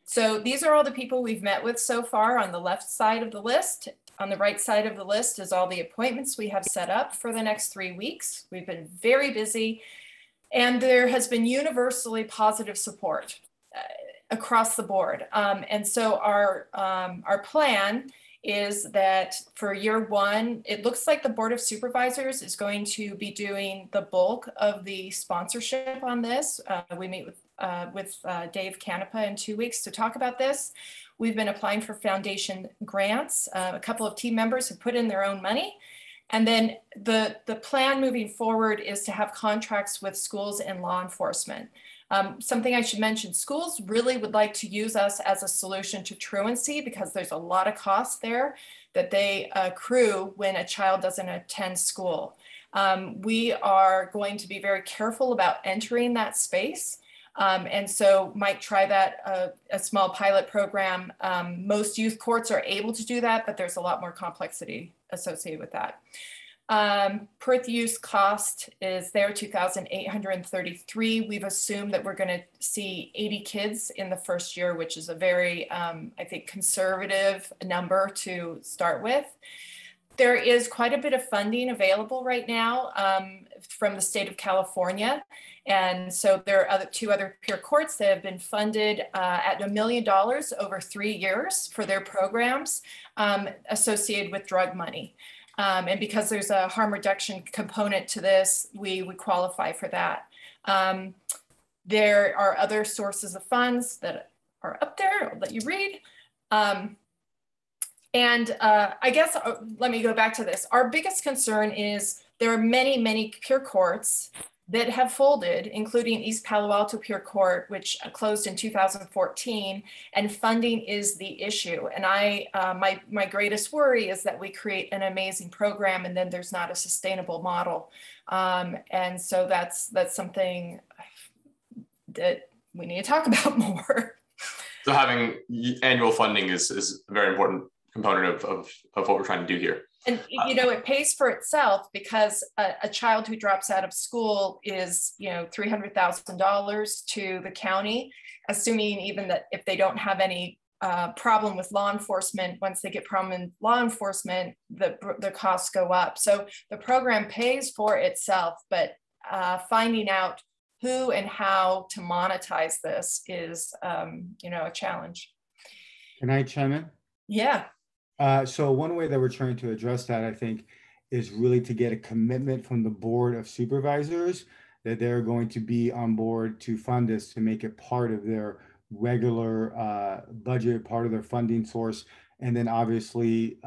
So these are all the people we've met with so far on the left side of the list. On the right side of the list is all the appointments we have set up for the next 3 weeks. We've been very busy and there has been universally positive support across the board. And so our plan is that for year one, it looks like the Board of Supervisors is going to be doing the bulk of the sponsorship on this. We meet with Dave Canepa in 2 weeks to talk about this. We've been applying for foundation grants. A couple of team members have put in their own money. And then the plan moving forward is to have contracts with schools and law enforcement. Something I should mention, schools really would like to use us as a solution to truancy because there's a lot of costs there that they accrue when a child doesn't attend school. We are going to be very careful about entering that space. And so might try that, a small pilot program. Most youth courts are able to do that, but there's a lot more complexity associated with that. Per use cost is there, $2,833. We've assumed that we're going to see 80 kids in the first year, which is a very, I think, conservative number to start with. There is quite a bit of funding available right now from the state of California. And so there are two other peer courts that have been funded at $1 million over 3 years for their programs associated with drug money. And because there's a harm reduction component to this, we would qualify for that. There are other sources of funds that are up there. I'll let you read. I guess, let me go back to this. Our biggest concern is there are many, many peer courts that have folded, including East Palo Alto Peer Court, which closed in 2014, and funding is the issue. And my greatest worry is that we create an amazing program and then there's not a sustainable model. And so that's something that we need to talk about more. So having annual funding is a very important component of what we're trying to do here. And you know, it pays for itself because a child who drops out of school is, you know, $300,000 to the county, assuming even that if they don't have any problem with law enforcement, once they get problem in law enforcement, the costs go up. So the program pays for itself, but finding out who and how to monetize this is, you know, a challenge. Can I chime in? Yeah. So one way that we're trying to address that, I think, is really to get a commitment from the Board of Supervisors that they're going to be on board to fund this, to make it part of their regular budget, part of their funding source. And then obviously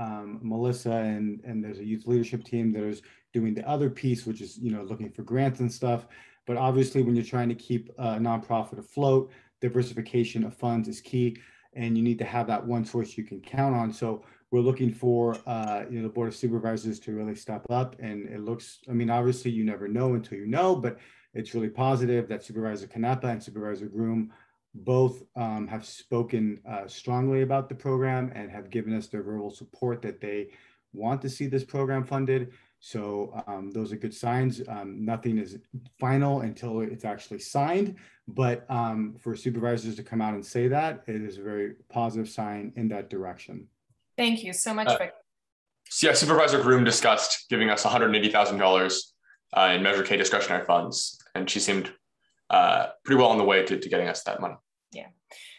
Melissa and there's a youth leadership team that is doing the other piece, which is, you know, looking for grants and stuff. But obviously when you're trying to keep a nonprofit afloat, diversification of funds is key. And you need to have that one source you can count on. So we're looking for, you know, the Board of Supervisors to really step up. And it looks, I mean, obviously you never know until you know, but it's really positive that Supervisor Canepa and Supervisor Groom both have spoken strongly about the program and have given us their verbal support that they want to see this program funded. So those are good signs. Nothing is final until it's actually signed, but for supervisors to come out and say that, it is a very positive sign in that direction. Thank you so much, Vic. So yeah, Supervisor Groom discussed giving us $180,000 in Measure K discretionary funds, and she seemed pretty well on the way to getting us that money. Yeah.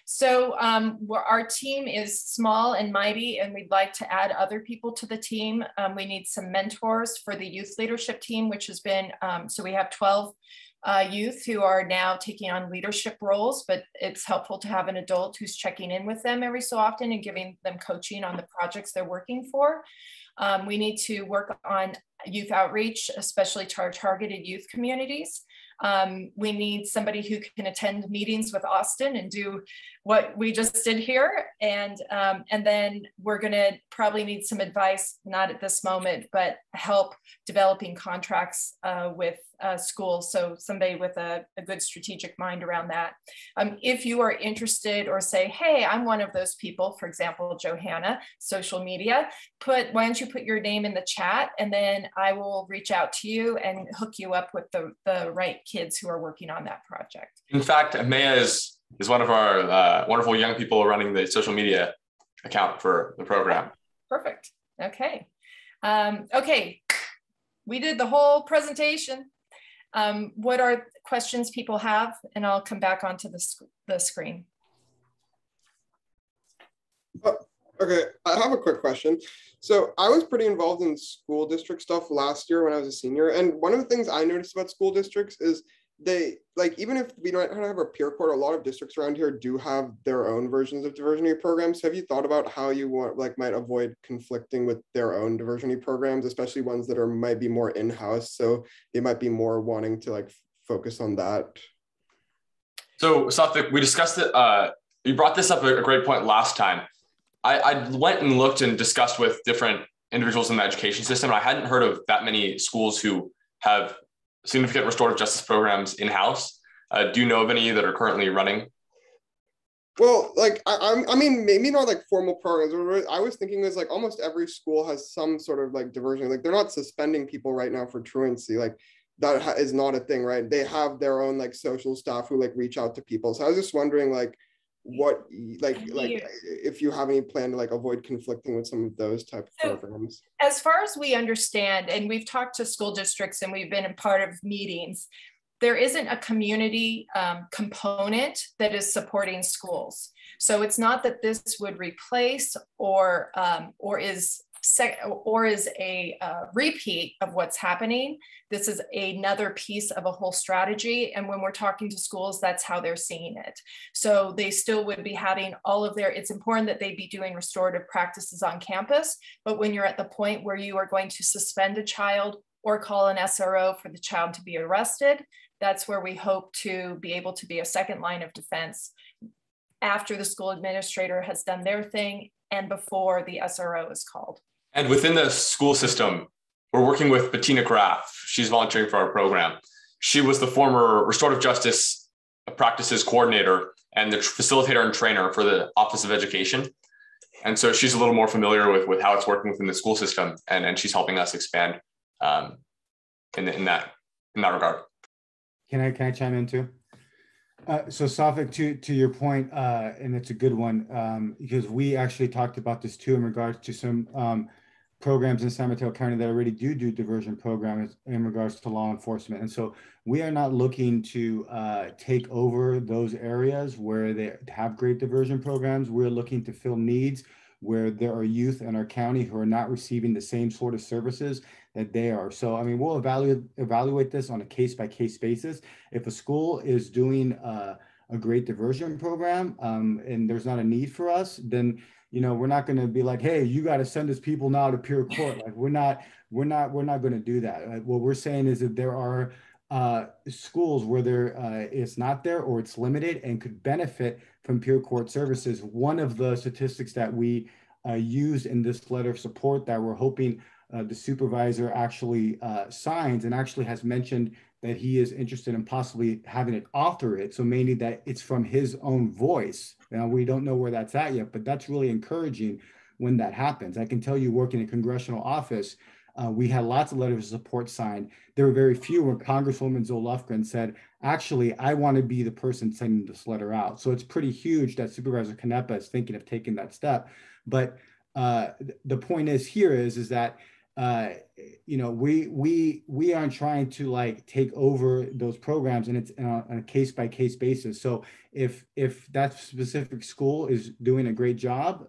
So our team is small and mighty, and we'd like to add other people to the team. We need some mentors for the youth leadership team, which has been, so we have 12 youth who are now taking on leadership roles, but it's helpful to have an adult who's checking in with them every so often and giving them coaching on the projects they're working for. We need to work on youth outreach, especially to our targeted youth communities. We need somebody who can attend meetings with Austin and do what we just did here. And then we're gonna probably need some advice, not at this moment, but help developing contracts with schools. So somebody with a good strategic mind around that. If you are interested or say, hey, I'm one of those people, for example, Johanna, social media, why don't you put your name in the chat, and then I will reach out to you and hook you up with the right kids who are working on that project. In fact, Maya is one of our wonderful young people running the social media account for the program. Perfect. Okay. Okay. We did the whole presentation. What are questions people have? And I'll come back onto the screen. Okay, I have a quick question. So I was pretty involved in school district stuff last year when I was a senior. And one of the things I noticed about school districts is they, like, even if we don't have a peer court, a lot of districts around here do have their own versions of diversionary programs. Have you thought about how you might avoid conflicting with their own diversionary programs, especially ones that might be more in-house? So they might be more wanting to focus on that. So Satvik, we discussed it. You brought this up at a great point last time. I went and looked and discussed with different individuals in the education system. And I hadn't heard of that many schools who have significant restorative justice programs in-house. Do you know of any that are currently running? Well, I mean, maybe not formal programs. I was thinking is almost every school has some sort of diversion. They're not suspending people right now for truancy. That is not a thing, right? They have their own social staff who reach out to people. So I was just wondering what if you have any plan to avoid conflicting with some of those type of programs. As far as we understand, and we've talked to school districts and we've been a part of meetings, there isn't a community component that is supporting schools. So it's not that this would replace or is a repeat of what's happening. This is another piece of a whole strategy. And when we're talking to schools, that's how they're seeing it. So they still would be having all of it's important that they be doing restorative practices on campus. But when you're at the point where you are going to suspend a child or call an SRO for the child to be arrested, that's where we hope to be able to be a second line of defense after the school administrator has done their thing and before the SRO is called. And within the school system, we're working with Bettina Graff. She's volunteering for our program. She was the former restorative justice practices coordinator and the facilitator and trainer for the Office of Education. And so she's a little more familiar with how it's working within the school system, and she's helping us expand in that regard. Can I chime in too? So Safik, to your point, and it's a good one, because we actually talked about this too in regards to some programs in San Mateo County that already do diversion programs in regards to law enforcement. And so we are not looking to take over those areas where they have great diversion programs. We're looking to fill needs where there are youth in our county who are not receiving the same sort of services that they are. So, I mean, we'll evaluate this on a case-by-case basis. If a school is doing a great diversion program and there's not a need for us, then we're not going to be like, hey, you got to send us people now to peer court. We're not going to do that. What we're saying is that there are schools where it's not there or it's limited and could benefit from peer court services. One of the statistics that we used in this letter of support that we're hoping the supervisor actually signs and actually has mentioned that he is interested in possibly having it author it. So mainly that it's from his own voice. Now, we don't know where that's at yet, but that's really encouraging when that happens. I can tell you, working in a congressional office, we had lots of letters of support signed. There were very few where Congresswoman Zoe Lufgren said, actually, I want to be the person sending this letter out. So it's pretty huge that Supervisor Canepa is thinking of taking that step. But the point is that you know, we aren't trying to like take over those programs, and it's on a case-by-case basis. So if that specific school is doing a great job,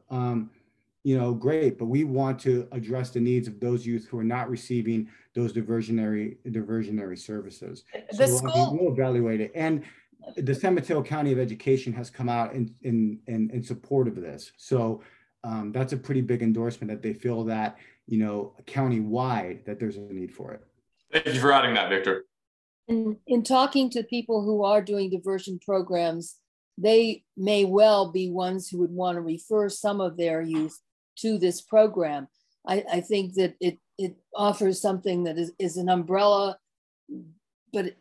you know, great, but we want to address the needs of those youth who are not receiving those diversionary services. The So school we'll evaluate it. And the San Mateo County of Education has come out in support of this. So that's a pretty big endorsement that they feel that, you know, county-wide, that there's a need for it. Thank you for adding that, Victor. In talking to people who are doing diversion programs, they may well be ones who would want to refer some of their youth to this program. I think that it offers something that is an umbrella, but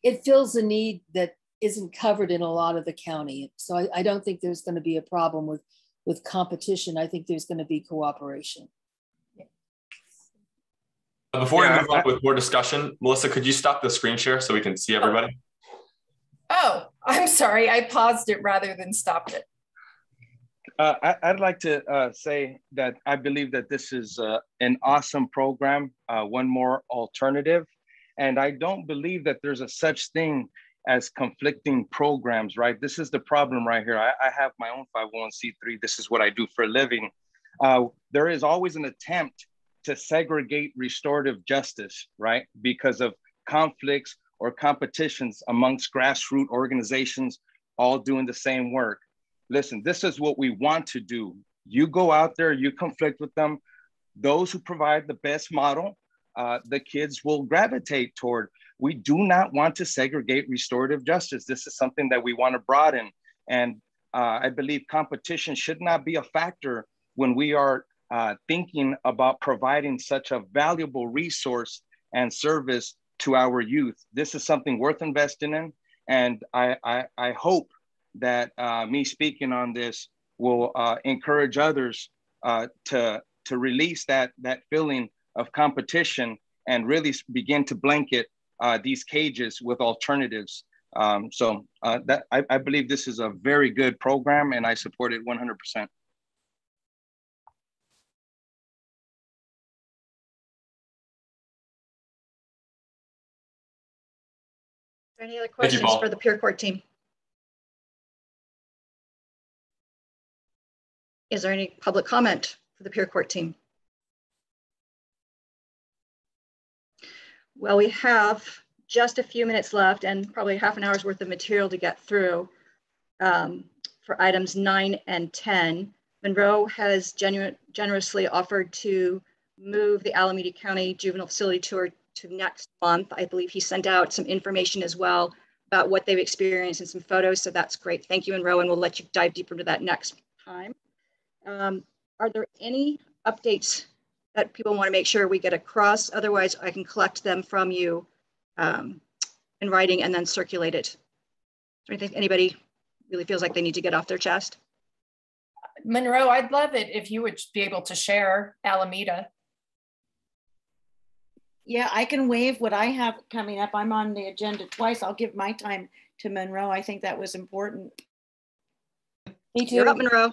it fills a need that isn't covered in a lot of the county. So I don't think there's going to be a problem with competition. I think there's going to be cooperation. Before we move on with more discussion, Melissa, could you stop the screen share so we can see everybody? Oh, I'm sorry. I paused it rather than stopped it. I'd like to say that I believe that this is an awesome program, one more alternative. And I don't believe that there's a such thing as conflicting programs, right? This is the problem right here. I have my own 501c3. This is what I do for a living. There is always an attempt to segregate restorative justice, right? Because of conflicts or competitions amongst grassroots organizations all doing the same work. Listen, this is what we want to do. You go out there, you conflict with them. Those who provide the best model, the kids will gravitate toward. We do not want to segregate restorative justice. This is something that we want to broaden. And I believe competition should not be a factor when we are thinking about providing such a valuable resource and service to our youth. This is something worth investing in. And I hope that me speaking on this will encourage others to release that feeling of competition and really begin to blanket these cages with alternatives. That I believe this is a very good program, and I support it 100%. Any other questions for the peer court team? Is there any public comment for the peer court team? Well, we have just a few minutes left and probably half an hour's worth of material to get through for items 9 and 10. Monroe has generously offered to move the Alameda County Juvenile Facility Tour to next month. I believe he sent out some information as well about what they've experienced and some photos. So that's great. Thank you, Monroe, and we'll let you dive deeper into that next time. Are there any updates that people want to make sure we get across? Otherwise, I can collect them from you in writing and then circulate it. Is there anything anybody really feels like they need to get off their chest? Monroe, I'd love it if you would be able to share Alameda. Yeah, I can waive what I have coming up. I'm on the agenda twice. I'll give my time to Monroe. I think that was important. Me too. You're up, Monroe.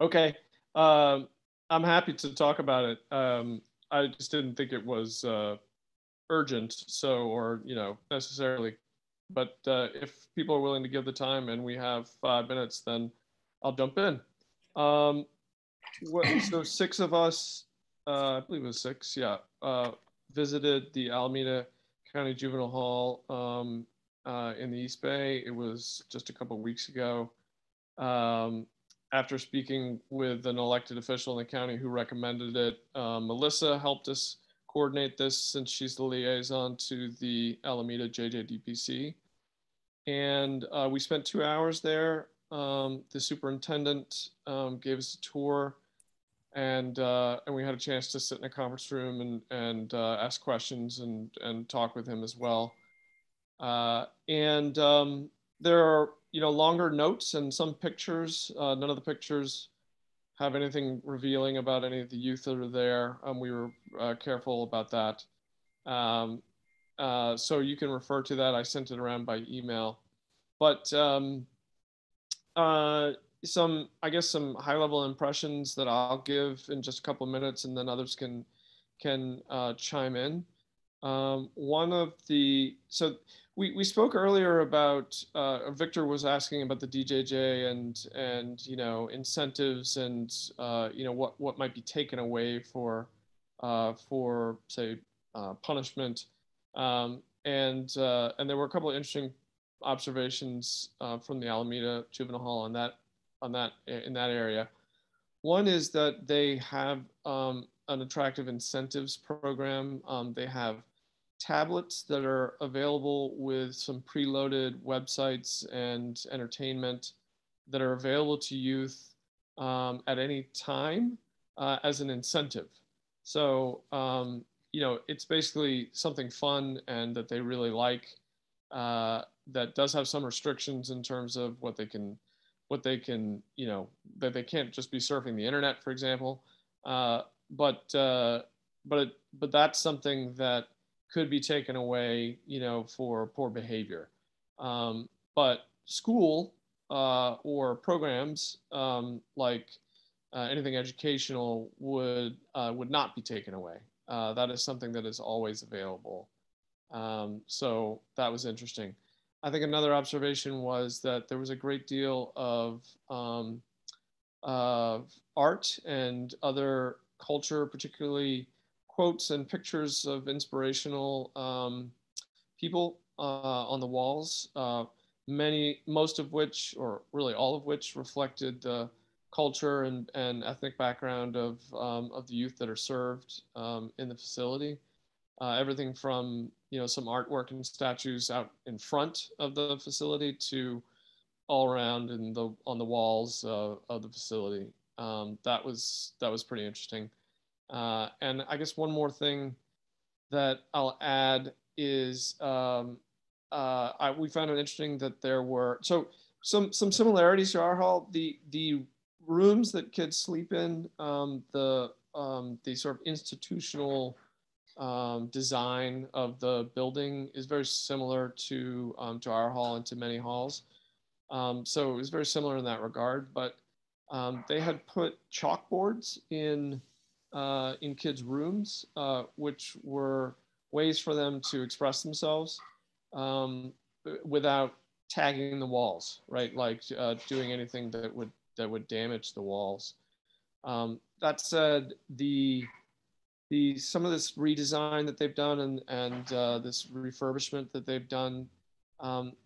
Okay. I'm happy to talk about it. I just didn't think it was urgent, or necessarily. But if people are willing to give the time and we have 5 minutes, then I'll jump in. So 6 of us, I believe it was 6, visited the Alameda County Juvenile Hall in the East Bay. It was just a couple of weeks ago. After speaking with an elected official in the county who recommended it, Melissa helped us coordinate this since she's the liaison to the Alameda JJDPC. And we spent 2 hours there. The superintendent gave us a tour, and we had a chance to sit in a conference room and ask questions and talk with him as well. There are longer notes and some pictures. None of the pictures have anything revealing about any of the youth that are there. We were careful about that. So you can refer to that. I sent it around by email. But I guess some high level impressions that I'll give in just a couple of minutes, and then others can chime in. One of the, so we spoke earlier about, Victor was asking about the DJJ and you know, incentives and you know, what might be taken away for say punishment, and there were a couple of interesting observations from the Alameda Juvenile Hall in that area. One is that they have an attractive incentives program. They have tablets that are available with some preloaded websites and entertainment that are available to youth at any time as an incentive. So, you know, it's basically something fun and that they really like, that does have some restrictions in terms of what they can, you know, that they can't just be surfing the internet, for example. But that's something that could be taken away, you know, for poor behavior. But school or programs like anything educational would not be taken away. That is something that is always available. So that was interesting. I think another observation was that there was a great deal of art and other culture, particularly quotes and pictures of inspirational people on the walls, most of which, or really all of which, reflected the culture and ethnic background of the youth that are served in the facility. Everything from, you know, some artwork and statues out in front of the facility to all around on the walls of the facility. That was pretty interesting. And I guess one more thing that I'll add is we found it interesting that there were some similarities to our hall. The rooms that kids sleep in, the sort of institutional design of the building is very similar to our hall and to many halls. So it was very similar in that regard, but they had put chalkboards in kids' rooms, which were ways for them to express themselves without tagging the walls, right? Like doing anything that would damage the walls. That said, some of this redesign that they've done and this refurbishment that they've done,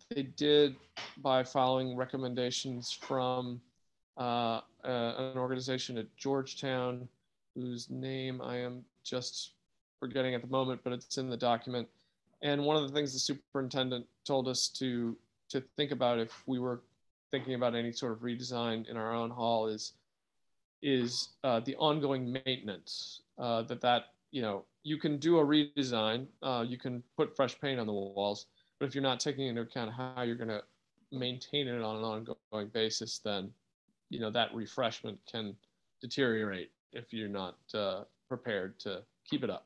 they did by following recommendations from an organization at Georgetown, whose name I am just forgetting at the moment, but it's in the document. And one of the things the superintendent told us to think about if we were thinking about any sort of redesign in our own hall is the ongoing maintenance. That you know, you can do a redesign, you can put fresh paint on the walls, but if you're not taking into account how you're going to maintain it on an ongoing basis, then you know that refreshment can deteriorate if you're not prepared to keep it up.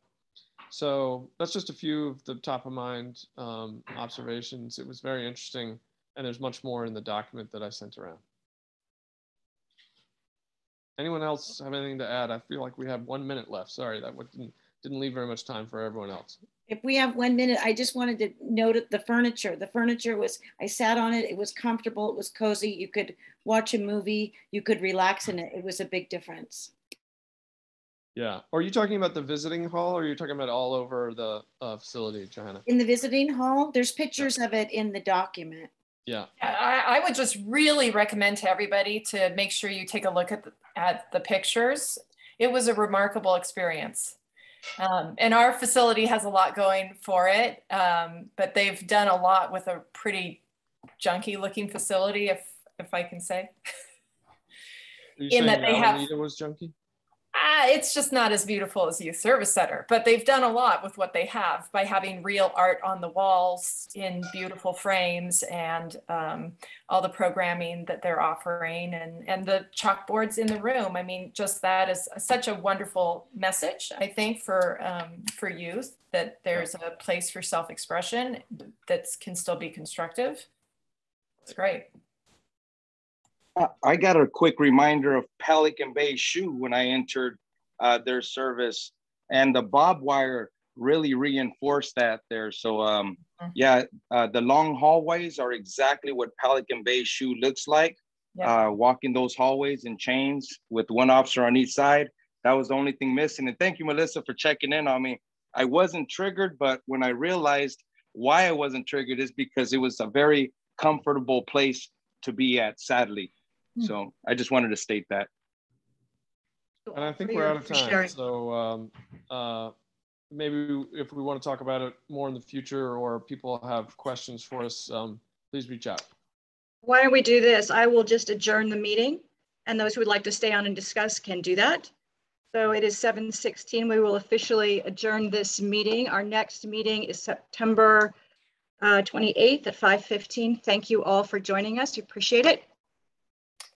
So that's just a few of the top of mind observations. It was very interesting, and there's much more in the document that I sent around. Anyone else have anything to add? I feel like we have 1 minute left. Sorry, that didn't leave very much time for everyone else. If we have 1 minute, I just wanted to note the furniture. The furniture was, I sat on it, it was comfortable, it was cozy. You could watch a movie, you could relax in it. It was a big difference. Yeah. Are you talking about the visiting hall, or are you talking about all over the facility, Johanna? In the visiting hall, there's pictures of it in the document. Yeah. I would just really recommend to everybody to make sure you take a look at the pictures. It was a remarkable experience. And our facility has a lot going for it, but they've done a lot with a pretty junky looking facility, if I can say. Are you saying that Alameda was junky? It's just not as beautiful as Youth Service Center, but they've done a lot with what they have by having real art on the walls in beautiful frames, and all the programming that they're offering, and the chalkboards in the room. I mean, just that is such a wonderful message, I think, for youth, that there's a place for self-expression that can still be constructive. It's great. I got a quick reminder of Pelican Bay Shoe when I entered their service, and the barbed wire really reinforced that there. So yeah, the long hallways are exactly what Pelican Bay Shoe looks like. Yeah. Walking those hallways in chains with one officer on each side. That was the only thing missing. And thank you, Melissa, for checking in on me. I wasn't triggered, but when I realized why I wasn't triggered is because it was a very comfortable place to be at, sadly. So I just wanted to state that. And I think we're out of time. So maybe if we want to talk about it more in the future, or people have questions for us, please reach out. Why don't we do this? I will just adjourn the meeting, and those who would like to stay on and discuss can do that. So it is 7:16. We will officially adjourn this meeting. Our next meeting is September 28th at 5:15. Thank you all for joining us. We appreciate it.